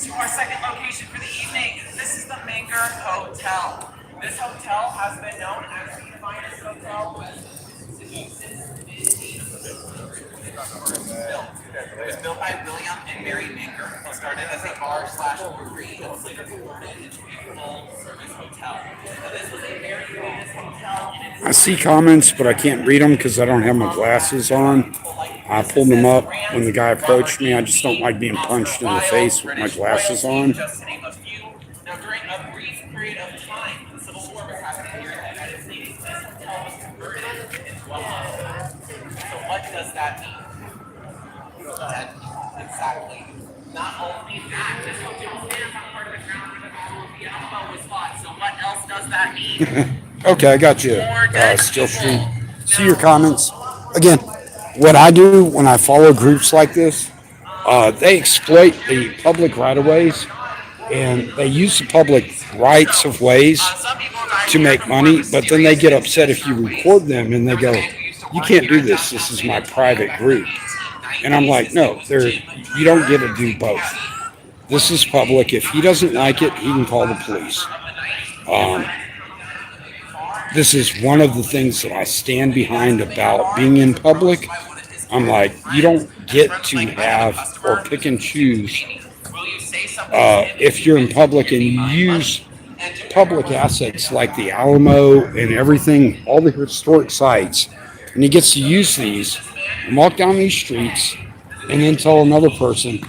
Speaker 3: To our second location for the evening. This is the Menger Hotel. This hotel has been known as the finest hotel It was built by William and Mary Menger. It started as a bar / brewery and was later converted into a full-service hotel. Now, this was a very famous hotel in its
Speaker 1: I see comments, but I can't read them because I don't have my glasses on. I pulled them up when the guy approached me. I just don't like being punched in the face with my glasses on.
Speaker 3: Just to name a few. Now, during a brief period of time, the Civil War was happening here in the United States. This hotel was converted into a hospital. So what does that mean? That exactly. Not only that, this hotel stands on part of the ground where the Battle of the Alamo was fought. So what else does that mean?
Speaker 1: Okay, I got you. Still Street. See your comments. Again, what I do when I follow groups like this, they exploit the public right of ways and they use the public rights of ways to make money, but then they get upset if you record them and they go, you can't do this. This is my private group. And I'm like, no, you don't get to do both. This is public. If he doesn't like it, he can call the police. This is one of the things that I stand behind about being in public. I'm like, you don't get to have or pick and choose if you're in public and you use public assets like the Alamo and everything, all the historic sites, and he gets to use these and walk down these streets and then tell another person,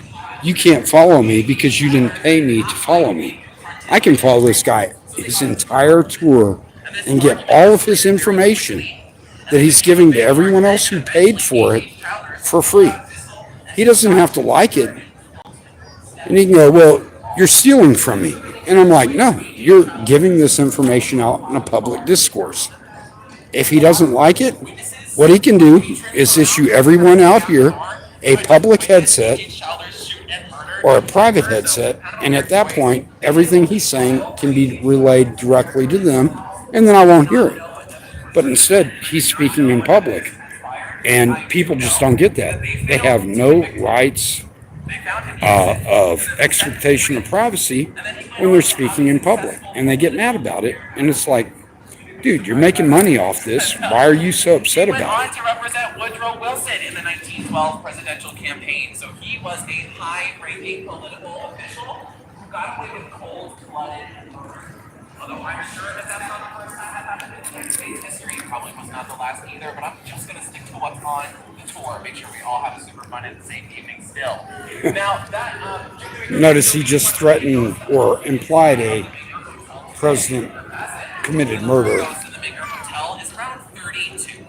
Speaker 1: you can't follow me because you didn't pay me to follow me. I can follow this guy his entire tour and get all of his information that he's giving to everyone else who paid for it for free. He doesn't have to like it. And he can go, well, you're stealing from me. And I'm like, no, you're giving this information out in a public discourse. If he doesn't like it, what he can do is issue everyone out here a public headset or a private headset, and at that point, everything he's saying can be relayed directly to them, and then I won't hear it. But instead, he's speaking in public, and people just don't get that. They have no rights of expectation of privacy when they're speaking in public, and they get mad about it, and it's like, dude, you're making money off this. Why are you so upset about it?
Speaker 3: He went on to represent Woodrow Wilson in the 1912 presidential campaign. So he was a high-ranking political official who got away with cold-blooded murder. Although I'm sure that that's not the first time that happened in United States history. Probably was not the last either. But I'm just going to stick to what's on the tour. Make sure we all have a super fun and safe evening still. Now, that...
Speaker 1: Notice he just threatened or implied a president committed murder.
Speaker 3: Ghosts in the Meeker Hotel is around 32.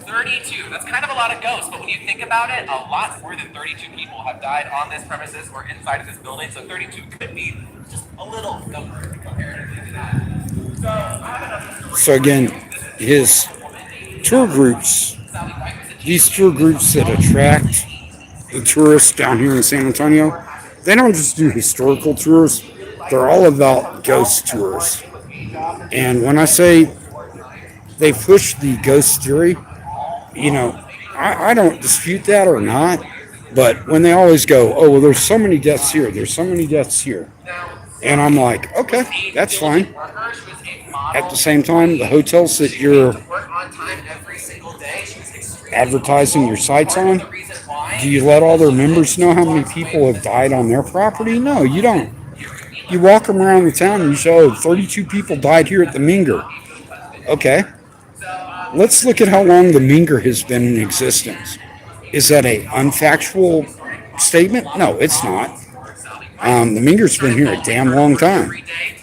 Speaker 3: 32. That's kind of a lot of ghosts, but when you think about it, a lot more than 32 people have died on this premises or inside of this building, so 32 could be just a little number comparatively to that. So, I have another story.
Speaker 1: So again, his tour groups, these tour groups that attract the tourists down here in San Antonio, they don't just do historical tours, they're all about ghost tours. And when I say they push the ghost theory, you know, I don't dispute that or not, but when they always go, oh, well, there's so many deaths here, there's so many deaths here. And I'm like, okay, that's fine. At the same time, the hotels that you're advertising your sites on, do you let all their members know how many people have died on their property? No, you don't. You walk them around the town and you say, oh, 32 people died here at the Menger. Okay. Let's look at how long the Menger has been in existence. Is that a unfactual statement? No, it's not. The Menger's been here a damn long time.
Speaker 3: To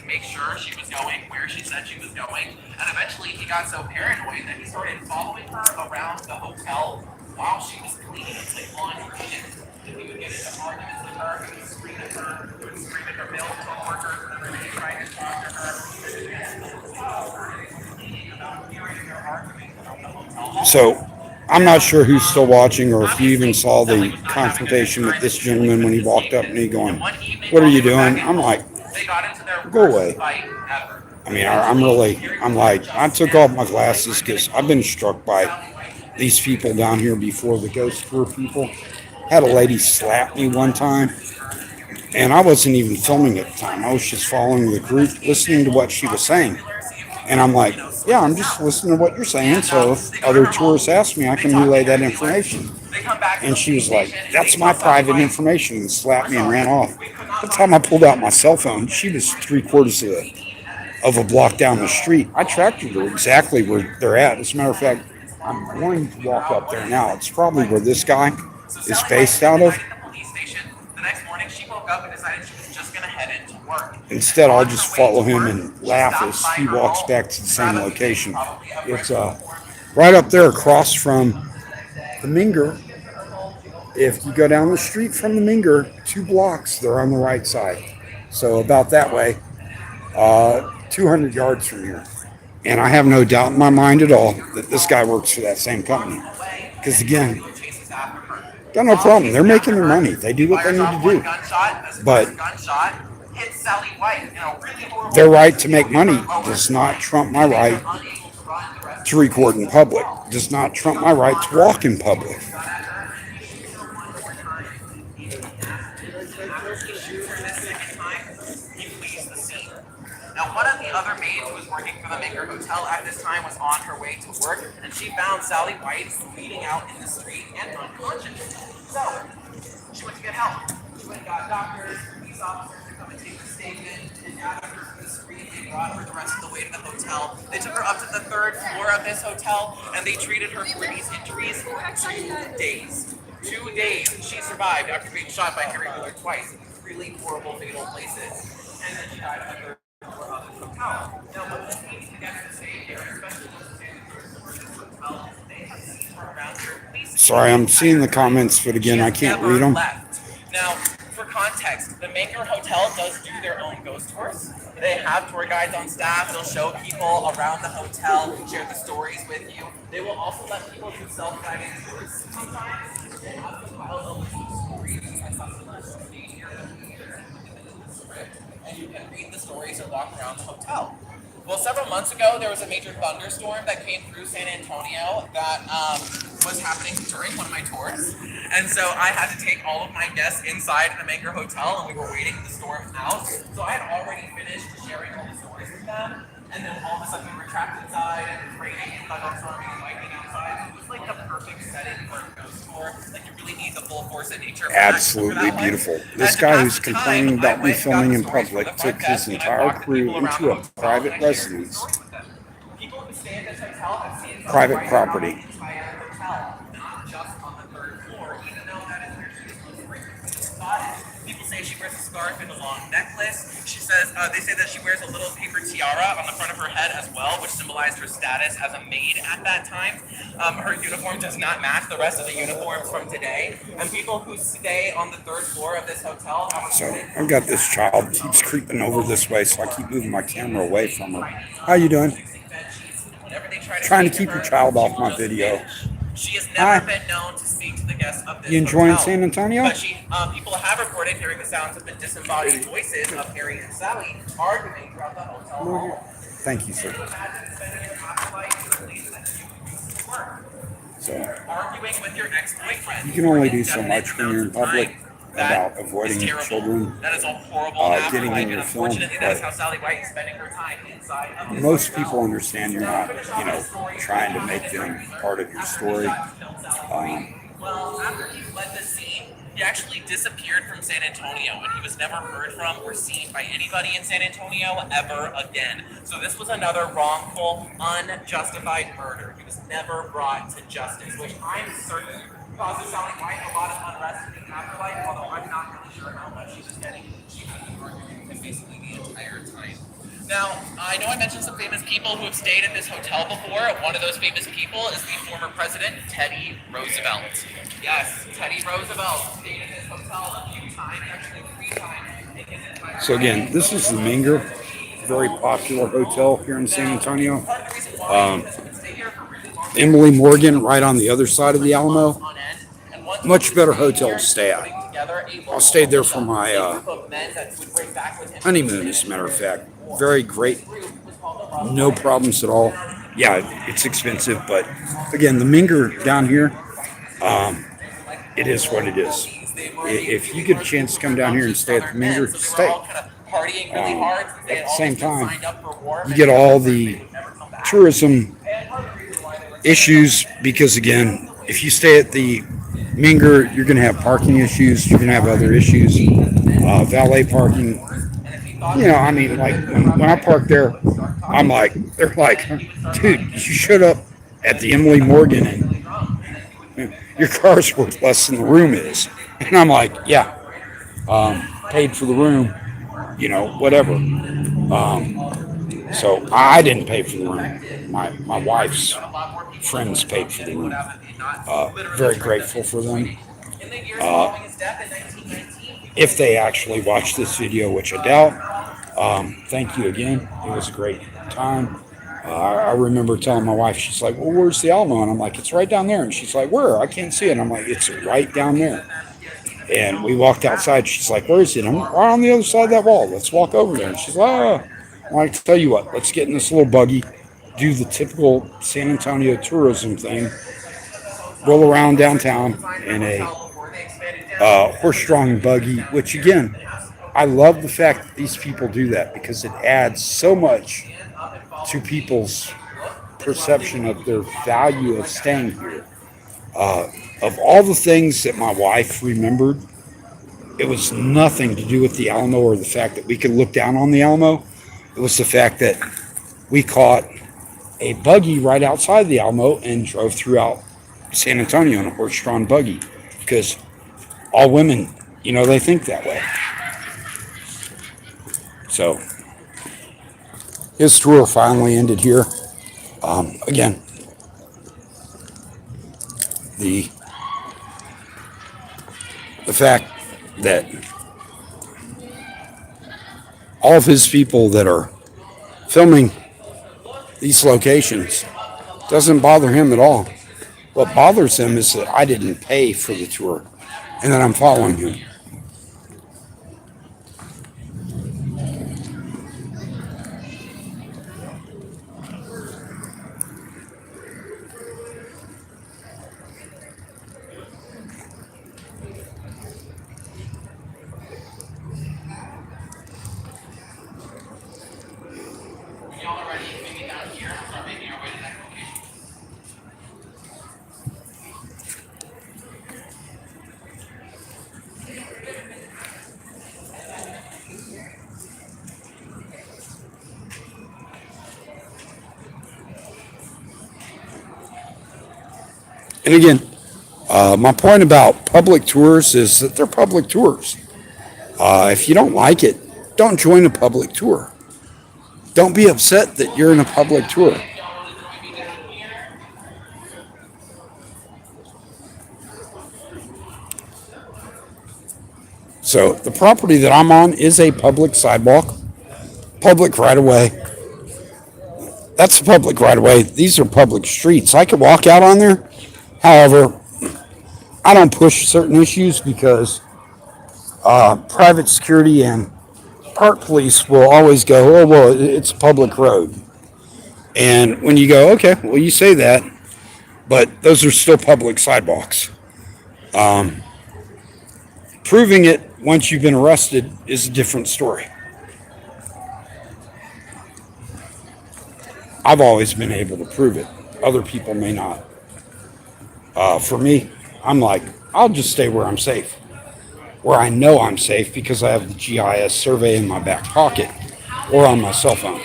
Speaker 3: make sure she was going where she said she was going, and eventually he got so paranoid that he started following her around the hotel while she was cleaning like laundry. And he would get into arguments with her, he would scream at her, he would scream at her male coworkers, and then he tried to talk to her.
Speaker 1: So, I'm not sure who's still watching or if you even saw the confrontation with this gentleman when he walked up and he going, what are you doing? I'm like, go away. I mean, I'm like, I took off my glasses because I've been struck by these people down here before, the ghost tour people. Had a lady slap me one time, and I wasn't even filming at the time. I was just following the group, listening to what she was saying. And I'm like, yeah, I'm just listening to what you're saying, so if other tourists ask me, I can relay that information. And she was like, that's my private information, and slapped me and ran off. By the time I pulled out my cell phone, she was 3/4 of a block down the street. I tracked her to exactly where they're at. As a matter of fact, I'm going to walk up there now. It's probably where this guy is based out of.
Speaker 3: The next morning, she woke up and decided she was just going to head into work.
Speaker 1: Instead, I'll just follow him and laugh as he walks back to the same location. It's right up there across from the Minger. If you go down the street from the Minger, 2 blocks, they're on the right side. So about that way, 200 yards from here. And I have no doubt in my mind at all that this guy works for that same company. Because again, got no problem. They're making their money. They do what they need to do. But their right to make money does not trump my right to record in public. Does not trump my right to walk in public.
Speaker 3: Now, one of the other maids who was working for the Minger Hotel at this time was on her way to work, and she found Sally White bleeding out in the street and unconscious. So, she went to get help. She went and got doctors, police officers to come and take the statement, and gathered her from the street. They brought her the rest of the way to the hotel. They took her up to the 3rd floor of this hotel, and they treated her for these injuries for 2 days. 2 days she survived after being shot by Harry Miller twice in really horrible, fatal places. And then she died on the 3rd. Now, what this means to get to the same here, especially those who this hotel, they have seen her around here.
Speaker 1: Sorry, I'm seeing the comments, but again, I can't read them.
Speaker 3: Now, for context, the Minger Hotel does do their own ghost tours. They have tour guides on staff. They'll show people around the hotel, share the stories with you. They will also let people do self-guided tours. Sometimes they have to file a list of stories and customers stay here and you can read the stories or walk around the hotel. Well, several months ago, there was a major thunderstorm that came through San Antonio that was happening during one of my tours. And so I had to take all of my guests inside the Minger Hotel, and we were waiting the storm out. So I had already finished sharing all the stories with them. And then all of a sudden we were trapped inside, and it was raining and thunderstorming and lightning outside. It was like the perfect setting for a ghost tour. Like you really need the full force of nature.
Speaker 1: Absolutely beautiful. This guy who's complaining about me filming in public took his entire crew into a private residence, private property.
Speaker 3: Not just on the 3rd floor, even though that is where she was most spotted. People say she wears a scarf and a long necklace. She says they say that she wears a little paper tiara on the front of her head as well, which symbolized her status as a maid at that time. Her uniform does not match the rest of the uniforms from today. And people who stay on the 3rd floor of this hotel have
Speaker 1: So I've got this child keeps creeping over this way, so I keep moving my camera away from her. How you doing? Trying to keep your child off my video.
Speaker 3: She has never been known to speak to the guests of this
Speaker 1: You enjoying
Speaker 3: hotel.
Speaker 1: San Antonio?
Speaker 3: But people have reported hearing the sounds of the disembodied voices of Harry and Sally arguing throughout the hotel hall.
Speaker 1: Thank you, sir.
Speaker 3: Imagine spending your afterlife in a place that you used to work.
Speaker 1: So
Speaker 3: Arguing with your ex-boyfriend.
Speaker 1: you can only do
Speaker 3: for
Speaker 1: so much when you're in public about avoiding
Speaker 3: is terrible.
Speaker 1: children.
Speaker 3: That is a horrible
Speaker 1: getting in your
Speaker 3: and
Speaker 1: film,
Speaker 3: unfortunately, that is
Speaker 1: but
Speaker 3: how Sally White is spending her time inside of this
Speaker 1: most
Speaker 3: hotel.
Speaker 1: people understand you're not, trying to make them part of your story.
Speaker 3: Well, after he fled the scene, he actually disappeared from San Antonio, and he was never heard from or seen by anybody in San Antonio ever again. So this was another wrongful, unjustified murder. He was never brought to justice, which I'm certain causes Sally White a lot of unrest in the afterlife, although I'm not really sure how much she was getting. She was arguing with basically the entire time. Now, I know I mentioned some famous people who have stayed at this hotel before. One of those famous people is the former president, Teddy Roosevelt. Yes, Teddy Roosevelt stayed at this hotel a few times, actually 3 times in his entire
Speaker 1: So again, this is the Minger, very popular hotel here in San Antonio. Emily Morgan, right on the other side of the Alamo. Much better hotel to stay at. I stayed there for my honeymoon, as a matter of fact. Very great. No problems at all. Yeah, it's expensive, but again, the Minger down here, it is what it is. If you get a chance to come down here and stay at the Minger, stay. At the same time, you get all the tourism issues because, again, if you stay at the Minger, you're going to have parking issues. You're going to have other issues, valet parking. You know, I mean, like when I park there, I'm like, they're like, dude, you showed up at the Emily Morgan and your car's worth less than the room is. And I'm like, yeah, paid for the room, you know, whatever. So I didn't pay for the room. My wife's friends paid for the room. Very grateful for them. If they actually watch this video, which I doubt, thank you again. It was a great time. I remember telling my wife, she's like, well, where's the Alamo? And I'm like, it's right down there. And she's like, where? I can't see it. And I'm like, it's right down there. And we walked outside. She's like, where is it? I'm right on the other side of that wall. Let's walk over there. And she's like, oh. I'm like, tell you what, let's get in this little buggy, do the typical San Antonio tourism thing, roll around downtown in a horse-drawn buggy, which again, I love the fact that these people do that because it adds so much to people's perception of their value of staying here. Of all the things that my wife remembered, it was nothing to do with the Alamo or the fact that we could look down on the Alamo. It was the fact that we caught a buggy right outside the Alamo and drove throughout San Antonio in a horse-drawn buggy because all women, you know, they think that way. So his tour finally ended here. Again, the fact that all of his people that are filming these locations doesn't bother him at all. What bothers him is that I didn't pay for the tour and that I'm following him.
Speaker 3: Y'all are ready, maybe down here, start making our way to that location.
Speaker 1: And again, my point about public tours is that they're public tours. If you don't like it, don't join a public tour. Don't be upset that you're in a public tour. So the property that I'm on is a public sidewalk, public right of way. That's a public right of way. These are public streets. I could walk out on there. However, I don't push certain issues because private security and park police will always go, oh, well, it's a public road. And when you go, okay, well, you say that, but those are still public sidewalks. Proving it once you've been arrested is a different story. I've always been able to prove it. Other people may not. For me, I'm like, I'll just stay where I'm safe. Where I know I'm safe because I have the GIS survey in my back pocket or on my cell phone.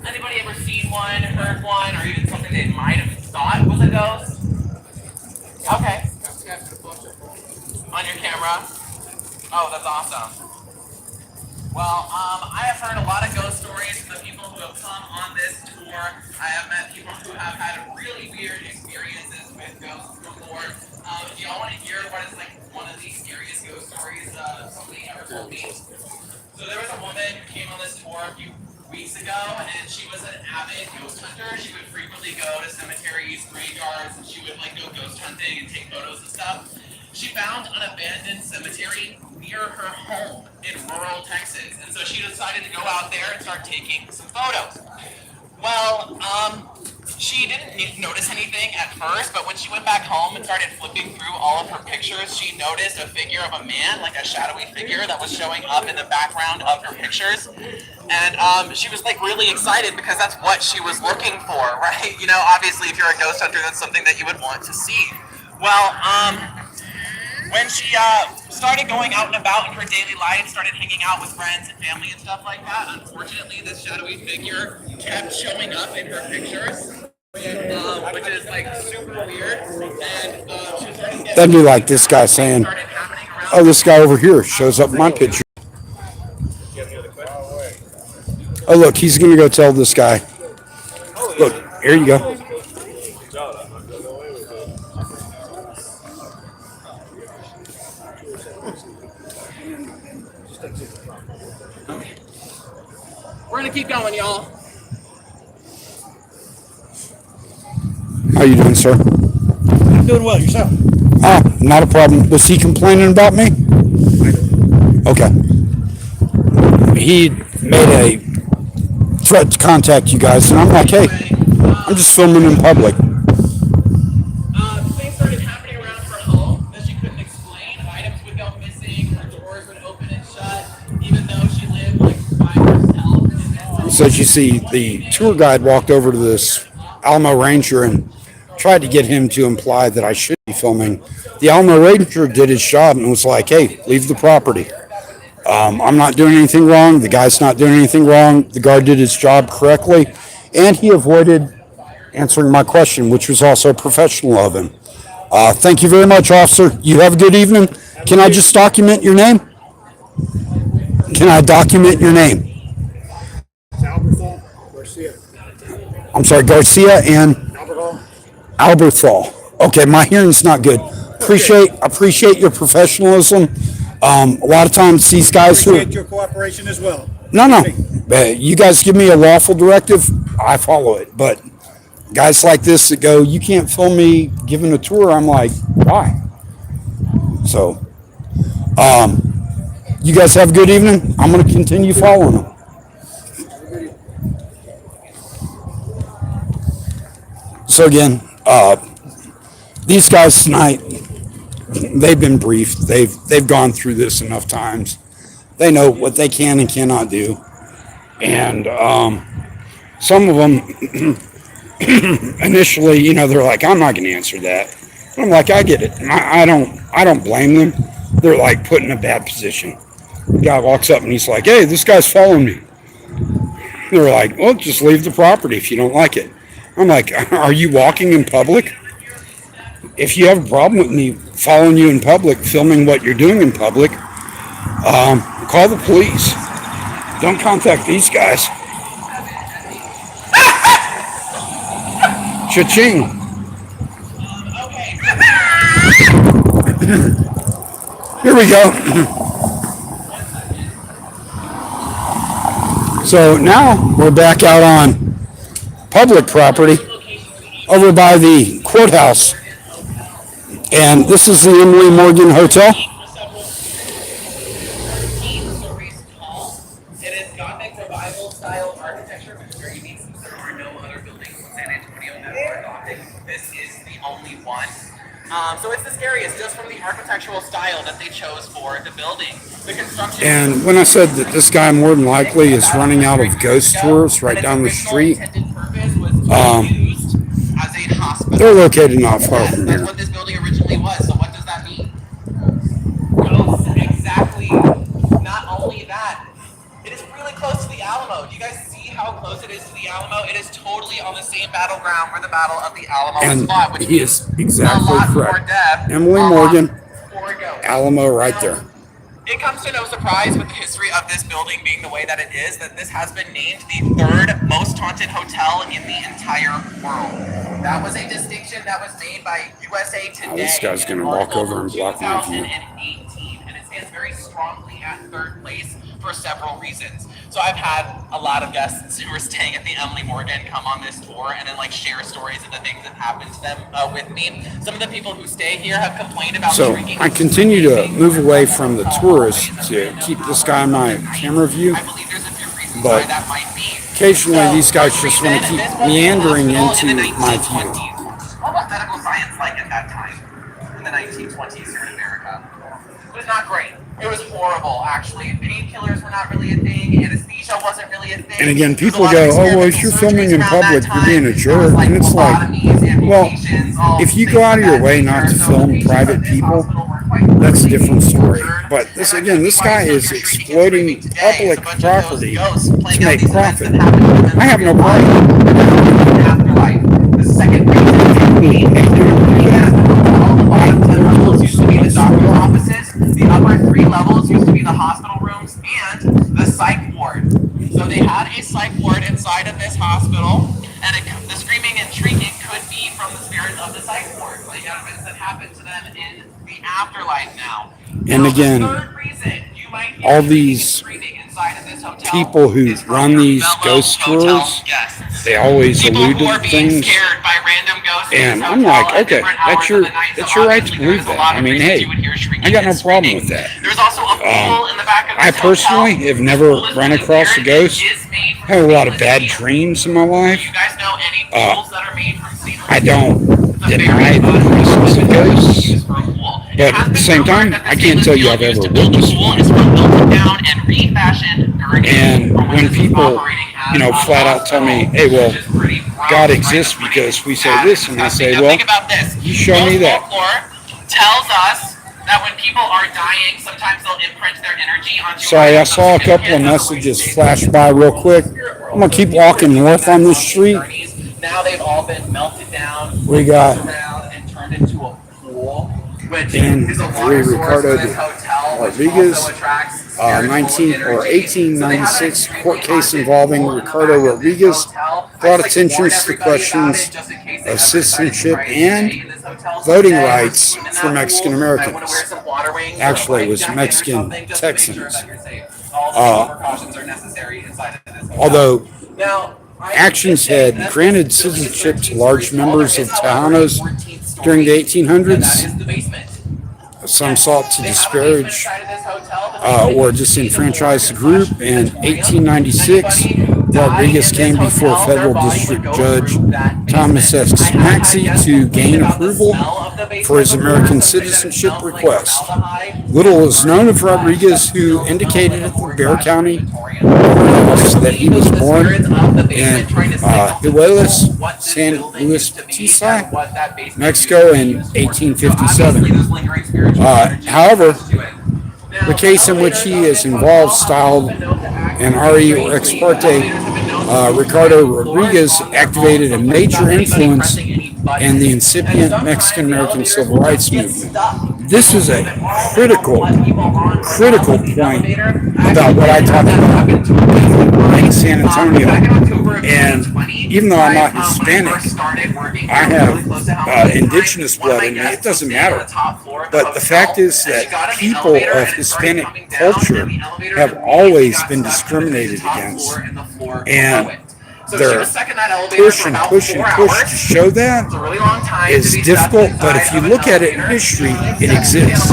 Speaker 3: Anybody ever seen one, heard one, or even something they might have thought was a ghost? Okay. On your camera? Oh, that's awesome. Well, I have heard a lot of ghost stories from the people who have come on this tour. I have met people who have had really weird experiences with ghosts before. If y'all want to hear what is like one of the scariest ghost stories somebody ever told me. So there was a woman who came on this tour a few weeks ago, and she was an avid ghost hunter. She would frequently go to cemeteries, graveyards, and she would like go ghost hunting and take photos and stuff. She found an abandoned cemetery near her home in rural Texas, and so she decided to go out there and start taking some photos. Well, She didn't notice anything at first, but when she went back home and started flipping through all of her pictures, she noticed a figure of a man, like a shadowy figure that was showing up in the background of her pictures. And she was like really excited because that's what she was looking for, right? You know, obviously if you're a ghost hunter, that's something that you would want to see. Well, when she started going out and about in her daily life, started hanging out with friends and family and stuff like that, unfortunately this shadowy figure kept showing up in her pictures. Which is like super weird, and she started getting
Speaker 1: That'd be like this guy saying,
Speaker 3: started happening around.
Speaker 1: "Oh, this guy over here shows up in my picture." Oh, look, he's gonna go tell this guy. Look, here you go.
Speaker 3: We're gonna keep going, y'all.
Speaker 1: How you doing, sir?
Speaker 5: I'm doing well. Yourself?
Speaker 1: Not a problem. Was he complaining about me? Okay. He made a threat to contact you guys, and I'm like, hey, I'm just filming in public.
Speaker 3: Things started happening around her home that she couldn't explain. Items would go missing. Her doors would open and shut, even though she lived like by herself.
Speaker 1: So as you see, the tour guide walked over to this Alamo Ranger and tried to get him to imply that I should be filming. The Alamo Ranger did his job and was like, hey, leave the property. I'm not doing anything wrong. The guy's not doing anything wrong. The guard did his job correctly, and he avoided answering my question, which was also professional of him. Thank you very much, officer. You have a good evening. Can I just document your name? Can I document your name?
Speaker 2: Alberthal Garcia.
Speaker 1: I'm sorry, Garcia and
Speaker 2: Alberthal.
Speaker 1: Alberthal. Okay, my hearing's not good. Appreciate your professionalism. A lot of times these guys who
Speaker 5: Appreciate your cooperation as well.
Speaker 1: no, you guys give me a lawful directive, I follow it. But guys like this that go, you can't film me giving a tour. I'm like, why? So, you guys have a good evening. I'm going to continue following them. So again, these guys tonight, they've been briefed. They've gone through this enough times. They know what they can and cannot do, and some of them initially, you know, they're like, "I'm not going to answer that." But I'm like, I get it. I don't blame them. They're like put in a bad position. The guy walks up and he's like, "Hey, this guy's following me." They're like, "Well, just leave the property if you don't like it." I'm like, "Are you walking in public? If you have a problem with me following you in public, filming what you're doing in public, call the police. Don't contact these guys." Cha-ching. Here we go. So now we're back out on public property over by the courthouse. And this is the Emily Morgan Hotel.
Speaker 3: It is Gothic revival style architecture, which is very unique since there are no other buildings in San Antonio that are Gothic. This is the only one. So it's the scariest just from the architectural style that they chose for the building. The construction.
Speaker 1: And when I said that this guy more than likely is running out of ghost tours right down the street,
Speaker 3: As a hospital.
Speaker 1: they're located not far from
Speaker 3: That's
Speaker 1: here.
Speaker 3: what this building originally was. So what does that mean? Well, exactly. Not only that, it is really close to the Alamo. Do you guys see how close it is to the Alamo? It is totally on the same battleground where the Battle of the Alamo was
Speaker 1: And
Speaker 3: fought, which
Speaker 1: he is exactly
Speaker 3: a lot more
Speaker 1: correct.
Speaker 3: death,
Speaker 1: Emily
Speaker 3: a lot
Speaker 1: Morgan,
Speaker 3: more ghosts.
Speaker 1: Alamo right there.
Speaker 3: It comes to no surprise with the history of this building being the way that it is, that this has been named the third most haunted hotel in the entire world. That was a distinction that was made by USA Today.
Speaker 1: Oh, this guy's
Speaker 3: in
Speaker 1: gonna
Speaker 3: an
Speaker 1: walk
Speaker 3: article
Speaker 1: over and
Speaker 3: from
Speaker 1: block my view.
Speaker 3: 2018, and it stands very strongly at third place for several reasons. So I've had a lot of guests who are staying at the Emily Morgan come on this tour and then like share stories of the things that happened to them with me. Some of the people who stay here have complained about
Speaker 1: So
Speaker 3: drinking.
Speaker 1: I continue to move away from the tourists to keep this guy in my camera view.
Speaker 3: I believe there's a few reasons
Speaker 1: But
Speaker 3: why that might be.
Speaker 1: occasionally these guys just want to keep meandering into my view.
Speaker 3: What was medical science like at that time in the 1920s here in America? It was not great. It was horrible, actually. Painkillers were not really a thing. Anesthesia wasn't really a thing.
Speaker 1: And again, people go, oh, well, if you're filming in public, you're being a jerk. And it's like, well, if you go out of your way not to film private people, that's a different story. But this, again, this guy is exploiting public property to make profit. I have no problem.
Speaker 3: Afterlife. The second used to be the doctor's offices. The upper 3 levels used to be the hospital rooms and the psych ward. So they had a psych ward inside of this hospital, and the screaming and shrieking could be from the spirit of the psych ward. Like events that happened to them in the afterlife now.
Speaker 1: And again, all these people who run these ghost tours, they always allude to things. And I'm like, okay, that's your right to believe that. I mean, hey, I got no problem with that. I personally have never run across a ghost. I have a lot of bad dreams in my life. I don't deny the presence of ghosts, but at the same time, I can't tell you I've ever witnessed one. And when people, flat out tell me, hey, well, God exists because we say this, and I say, well, you show me that.
Speaker 3: Tells us that when people are dying, sometimes they'll imprint their energy onto.
Speaker 1: Sorry, I saw a couple of messages flash by real quick. I'm gonna keep walking north on this street.
Speaker 3: Now they've all been melted down,
Speaker 1: We got
Speaker 3: around, and turned into a pool, which
Speaker 1: Dan
Speaker 3: is a water source
Speaker 1: Ricardo
Speaker 3: for this hotel, which
Speaker 1: Rodriguez,
Speaker 3: also attracts
Speaker 1: 1896 court case involving Ricardo Rodriguez brought attention to the questions of citizenship and voting rights for Mexican Americans. Actually, it was Mexican Texans. Although actions had granted citizenship to large numbers of Tejanos during the 1800s, some sought to disparage or disenfranchise the group. In 1896, Rodriguez came before federal district judge Thomas S. Maxey to gain approval for his American citizenship request. Little is known of Rodriguez, who indicated at the Bexar County courthouse that he was born in Hijuelas, San Luis Potosí, Mexico in 1857. However, the case in which he is involved, styled an RE or ex parte, Ricardo Rodriguez activated a major influence in the incipient Mexican-American civil rights movement. This is a critical point about what I talk about in San Antonio. And even though I'm not Hispanic, I have indigenous blood in me. It doesn't matter. But the fact is that people of Hispanic culture have always been discriminated against. And they're push to show that is difficult, but if you look at it in history, it exists.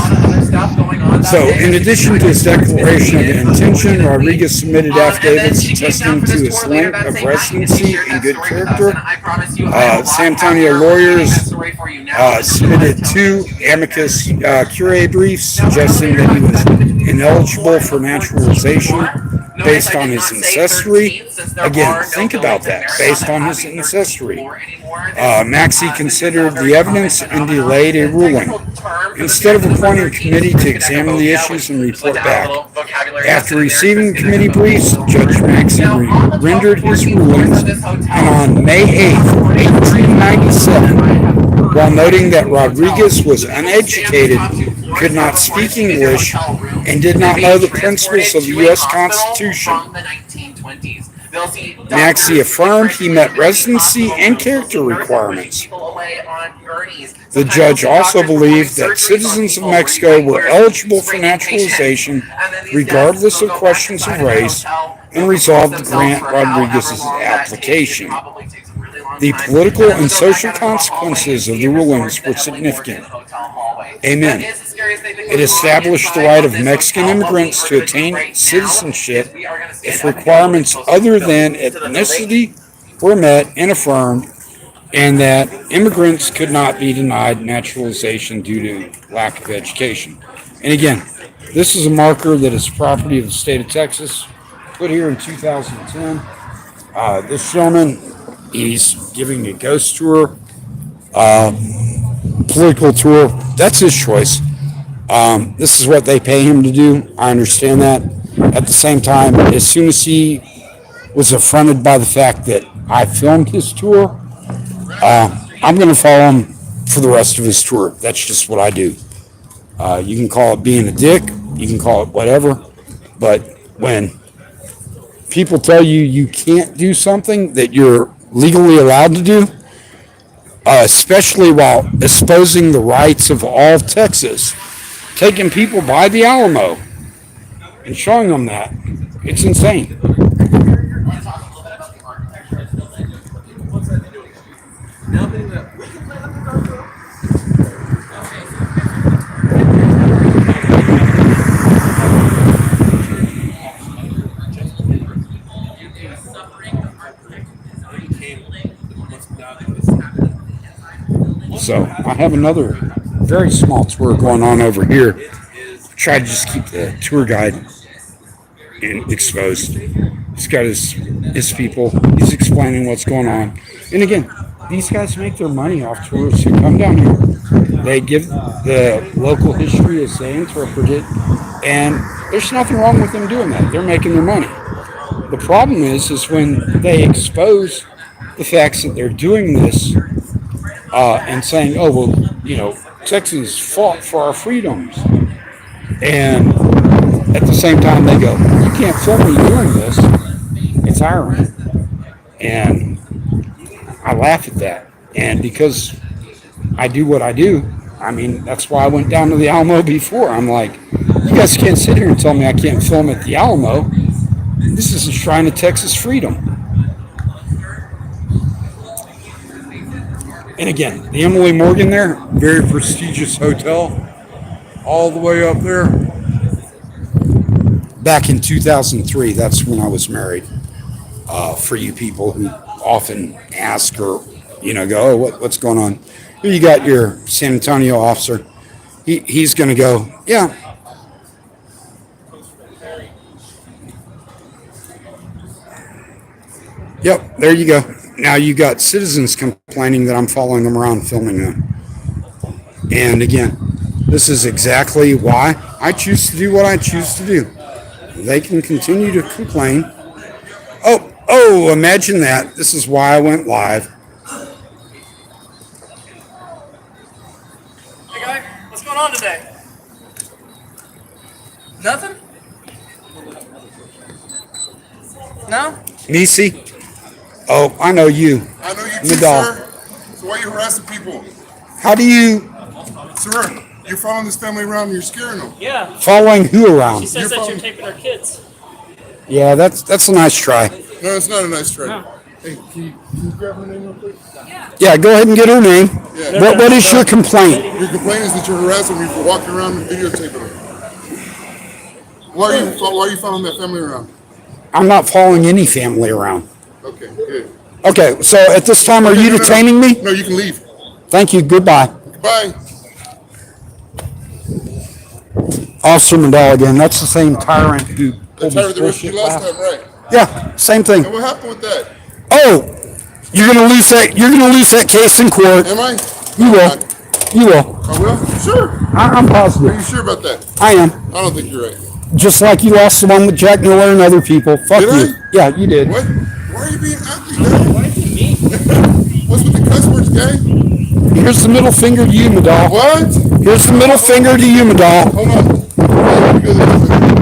Speaker 1: So, in addition to his declaration of intention, Rodriguez submitted affidavits attesting to his length of residency and good character. San Antonio lawyers submitted 2 amicus curiae briefs suggesting that he was ineligible for naturalization based on his ancestry. Again, think about that, based on his ancestry. Maxey considered the evidence and delayed a ruling. Instead of appointing a committee to examine the issues and report back. After receiving committee briefs, Judge Maxey rendered his rulings, and on May 8th, 1897, while noting that Rodriguez was uneducated, could not speak English, and did not know the principles of the U.S. Constitution, Maxey affirmed he met residency and character requirements. The judge also believed that citizens of Mexico were eligible for naturalization regardless of questions of race, and resolved to grant Rodriguez's application. The political and social consequences of the rulings were significant.
Speaker 3: life.
Speaker 1: Amen.
Speaker 3: That is the scariest thing that
Speaker 1: It
Speaker 3: goes on
Speaker 1: established the
Speaker 3: inside
Speaker 1: right
Speaker 3: of
Speaker 1: of
Speaker 3: this
Speaker 1: Mexican
Speaker 3: hotel. What we
Speaker 1: immigrants
Speaker 3: are
Speaker 1: to
Speaker 3: gonna do
Speaker 1: attain
Speaker 3: right now
Speaker 1: citizenship
Speaker 3: is we are gonna stand
Speaker 1: if
Speaker 3: up and
Speaker 1: requirements
Speaker 3: go
Speaker 1: other
Speaker 3: to
Speaker 1: than
Speaker 3: the building.
Speaker 1: ethnicity were met and affirmed, and that immigrants could not be denied naturalization due to lack of education. And again, this is a marker that is property of the state of Texas, put here in 2010. This gentleman, he's giving a ghost tour, political tour. That's his choice. This is what they pay him to do. I understand that. At the same time, as soon as he was affronted by the fact that I filmed his tour, I'm going to follow him for the rest of his tour. That's just what I do. You can call it being a dick, you can call it whatever, but when people tell you you can't do something that you're legally allowed to do, especially while exposing the rights of all of Texas, taking people by the Alamo and showing them that, it's insane. So I have another very small tour going on over here. Try to just keep the tour guide exposed. He's got his people. He's explaining what's going on. And again, these guys make their money off tourists who come down here. They give the local history as they interpret it, and there's nothing wrong with them doing that. They're making their money. The problem is when they expose the facts that they're doing this and saying, "Oh well, Texans fought for our freedoms," and at the same time they go, "You can't film me doing this." It's irony, and I laugh at that. And because I do what I do, I mean, that's why I went down to the Alamo before. I'm like, you guys can't sit here and tell me I can't film at the Alamo. This is a shrine of Texas freedom. And again, the Emily Morgan there, very prestigious hotel, all the way up there. Back in 2003, that's when I was married. For you people who often ask or, go, oh, what's going on? Here you got your San Antonio officer. He's going to go, yeah. Yep, there you go. Now you got citizens complaining that I'm following them around filming them. And again, this is exactly why I choose to do what I choose to do. They can continue to complain. Oh, imagine that. This is why I went live.
Speaker 6: Hey guy, what's going on today? Nothing? No?
Speaker 1: Nisi? Oh, I know you.
Speaker 7: I know you too,
Speaker 1: Nadal.
Speaker 7: sir. So why are you harassing people?
Speaker 1: How do you
Speaker 7: Sir, you're following this family around and you're scaring them.
Speaker 6: Yeah.
Speaker 1: following who around?
Speaker 6: She says that you're taping her kids.
Speaker 1: Yeah, that's a nice try.
Speaker 7: No, it's not a nice try.
Speaker 6: No.
Speaker 7: Hey, can you grab her name real quick?
Speaker 1: Yeah, go ahead and get her name.
Speaker 7: Yeah.
Speaker 1: What is your complaint?
Speaker 7: Your complaint is that you're harassing me for walking around and videotaping them. Why are you following that family around?
Speaker 1: I'm not following any family around.
Speaker 7: Okay, good.
Speaker 1: Okay, so at this time, are you
Speaker 7: No.
Speaker 1: detaining me?
Speaker 7: No, you can leave.
Speaker 1: Thank you. Goodbye.
Speaker 7: Bye.
Speaker 1: Officer Mandel again. That's the same tyrant who pulled
Speaker 7: Tired of
Speaker 1: this
Speaker 7: the rest of
Speaker 1: bullshit
Speaker 7: you last
Speaker 1: last.
Speaker 7: time, right?
Speaker 1: Yeah, same thing.
Speaker 7: And what happened with that?
Speaker 1: Oh, you're gonna lose that. You're gonna lose that case in court.
Speaker 7: Am I?
Speaker 1: You will. You will.
Speaker 7: I will? Sure.
Speaker 1: I'm
Speaker 7: Are
Speaker 1: positive.
Speaker 7: you sure about that?
Speaker 1: I am.
Speaker 7: I don't think you're right.
Speaker 1: Just like you lost the one with Jack Miller and other people. Fuck
Speaker 7: Did
Speaker 1: you. Yeah, you did.
Speaker 7: What? Why are you being ugly, man?
Speaker 6: Why is it me?
Speaker 7: What's with the cuss words, guy?
Speaker 1: Here's the middle finger to you, Madal.
Speaker 7: What?
Speaker 1: Here's the middle finger to you, Madal.
Speaker 7: Hold on.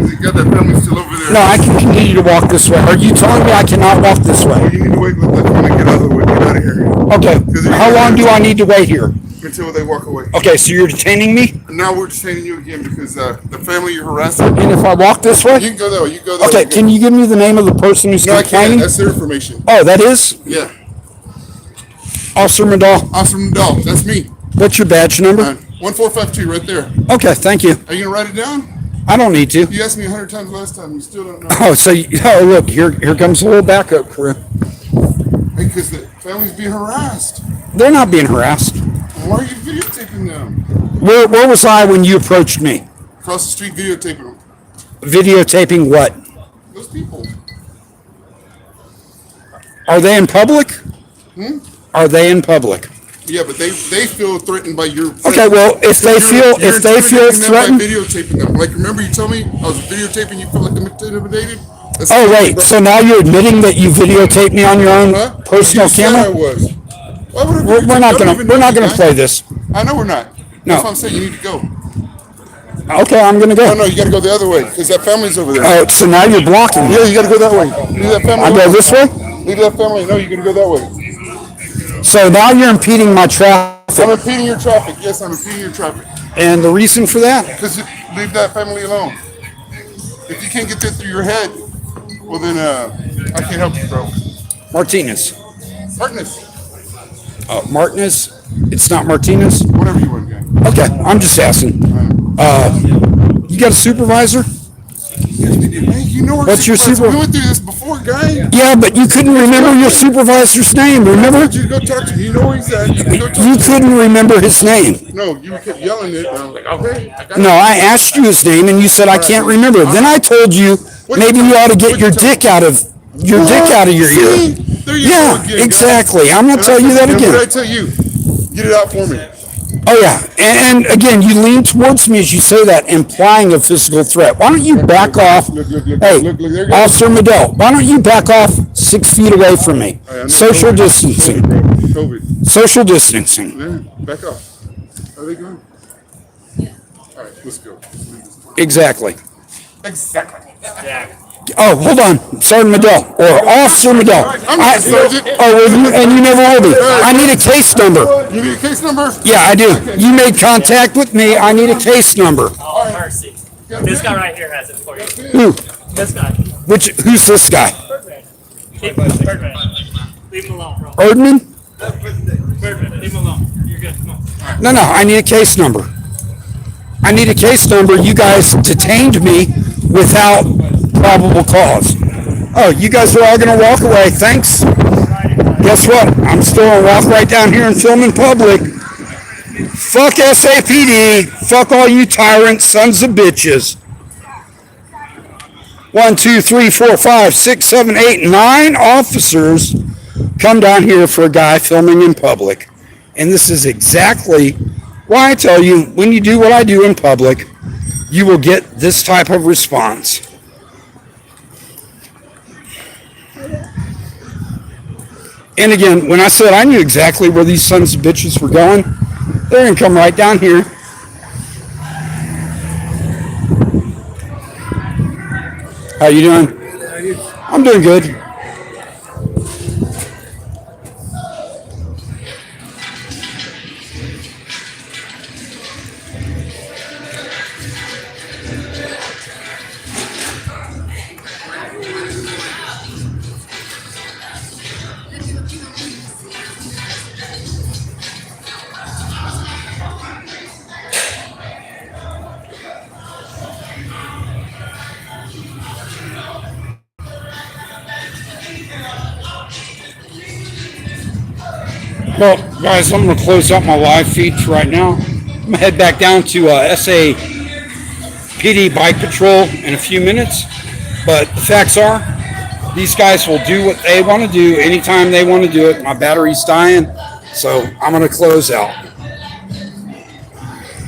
Speaker 7: You got that family still over there.
Speaker 1: No, I can continue to walk this way. Are you telling me I cannot walk this way?
Speaker 7: You need to wait, let that family get out of the way. Get out of here.
Speaker 1: Okay. How long do I need to wait here?
Speaker 7: Until they walk away.
Speaker 1: Okay, so you're detaining me?
Speaker 7: Now we're detaining you again because the family you're harassing.
Speaker 1: And if I walk this
Speaker 7: You
Speaker 1: way?
Speaker 7: can go that way. You go that
Speaker 1: Okay,
Speaker 7: way.
Speaker 1: can you give me the name of the person who's
Speaker 7: No, I can't.
Speaker 1: complaining?
Speaker 7: That's their information.
Speaker 1: Oh, that is?
Speaker 7: Yeah.
Speaker 1: Officer Madal,
Speaker 7: Awesome dog. That's me.
Speaker 1: what's your badge number?
Speaker 7: 1452, right there.
Speaker 1: Okay, thank you.
Speaker 7: Are you gonna write it down?
Speaker 1: I don't need to.
Speaker 7: You asked me 100 times last time. You still don't know.
Speaker 1: Oh, so look, here comes a little backup crew.
Speaker 7: Because the family's being harassed.
Speaker 1: They're not being harassed.
Speaker 7: Why are you videotaping them?
Speaker 1: Where was I when you approached me?
Speaker 7: Across the street, videotaping them.
Speaker 1: Videotaping what?
Speaker 7: Those people.
Speaker 1: Are they in public? Are they in public?
Speaker 7: Yeah, but they feel threatened by your.
Speaker 1: Okay, well, if they feel
Speaker 7: intimidating them
Speaker 1: threatened.
Speaker 7: by videotaping them. Like, remember you told me I was videotaping. You felt like I'm intimidated. That's
Speaker 1: Oh
Speaker 7: the thing,
Speaker 1: wait,
Speaker 7: bro.
Speaker 1: so now you're admitting that you videotaped me on your own
Speaker 7: Huh?
Speaker 1: personal
Speaker 7: You said I
Speaker 1: camera?
Speaker 7: was. Why would I
Speaker 1: We're
Speaker 7: videotape?
Speaker 1: not
Speaker 7: I don't
Speaker 1: gonna
Speaker 7: even know you, man.
Speaker 1: play this.
Speaker 7: I know we're not.
Speaker 1: No.
Speaker 7: That's why I'm saying you need to go.
Speaker 1: Okay, I'm gonna
Speaker 7: No,
Speaker 1: go.
Speaker 7: no, you got to go the other way because that family's over there.
Speaker 1: Oh, so now you're blocking me.
Speaker 7: Yeah, you got to go that way. Leave that family.
Speaker 1: I go
Speaker 7: alone.
Speaker 1: this way.
Speaker 7: Leave that family. No, you got to go that way.
Speaker 1: So now you're impeding my traffic,
Speaker 7: I'm impeding your traffic. Yes, I'm impeding your traffic.
Speaker 1: and the reason for that?
Speaker 7: Because leave that family alone. If you can't get that through your head, well then I can't help you, bro.
Speaker 1: Martinez.
Speaker 7: Harkness,
Speaker 1: Martinez. It's not Martinez.
Speaker 7: whatever you want, guy.
Speaker 1: Okay, I'm just asking. You got a supervisor?
Speaker 7: Hey, you know our
Speaker 1: What's your
Speaker 7: supervisor.
Speaker 1: super-
Speaker 7: We went through this before, guy.
Speaker 1: Yeah, but you couldn't remember your supervisor's name.
Speaker 7: I
Speaker 1: Remember?
Speaker 7: told you to go talk to him. You know where he's at. You can go talk
Speaker 1: You
Speaker 7: to him.
Speaker 1: couldn't remember his name.
Speaker 7: No, you kept yelling it. And I'm like, okay. I got
Speaker 1: No, I asked you his name, and you said I can't remember. Then I told you maybe you ought to get your dick out of your ear.
Speaker 7: See? There you go
Speaker 1: Yeah,
Speaker 7: again, guy.
Speaker 1: exactly. I'm gonna
Speaker 7: And
Speaker 1: tell you that
Speaker 7: and What did I
Speaker 1: again.
Speaker 7: tell you? Get it out for me.
Speaker 1: Oh yeah, and again, you lean towards me as you say that, implying a physical threat. Why don't you back off?
Speaker 7: Look,
Speaker 1: Hey,
Speaker 7: there it goes.
Speaker 1: Officer Medell, why don't you back off 6 feet away from me?
Speaker 7: Hey, I know
Speaker 1: Social
Speaker 7: COVID.
Speaker 1: distancing.
Speaker 7: COVID.
Speaker 1: Social distancing.
Speaker 7: Yeah, back off. Are they going? All right, let's go.
Speaker 1: Exactly.
Speaker 7: Exactly.
Speaker 1: Oh, hold on, Sergeant Medell or Officer Medell.
Speaker 7: I'm not a sergeant.
Speaker 1: Oh, well, you never will be. I need a case number.
Speaker 7: You need a case number?
Speaker 1: Yeah, I do. You made contact with me. I need a case number.
Speaker 6: Oh, mercy. This guy right here has it for you.
Speaker 1: Who?
Speaker 6: This guy.
Speaker 1: Who's this guy?
Speaker 6: Birdman. Birdman. Leave him alone, bro.
Speaker 1: Erdman?
Speaker 6: Birdman, leave him alone. You're good. Come on.
Speaker 1: No, I need a case number. I need a case number. You guys detained me without probable cause. Oh, you guys are all going to walk away. Thanks. Guess what? I'm still going to walk right down here and film in public. Fuck SAPD. Fuck all you tyrant sons of bitches. 1, 2, 3, 4, 5, 6, 7, 8, 9 officers come down here for a guy filming in public. And this is exactly why I tell you, when you do what I do in public, you will get this type of response. And again, when I said I knew exactly where these sons of bitches were going, they're going to come right down here. How you doing? I'm doing good. Well, guys, I'm going to close out my live feed for right now. I'm going to head back down to SAPD Bike Patrol in a few minutes. But the facts are, these guys will do what they want to do anytime they want to do it. My battery's dying, so I'm going to close out.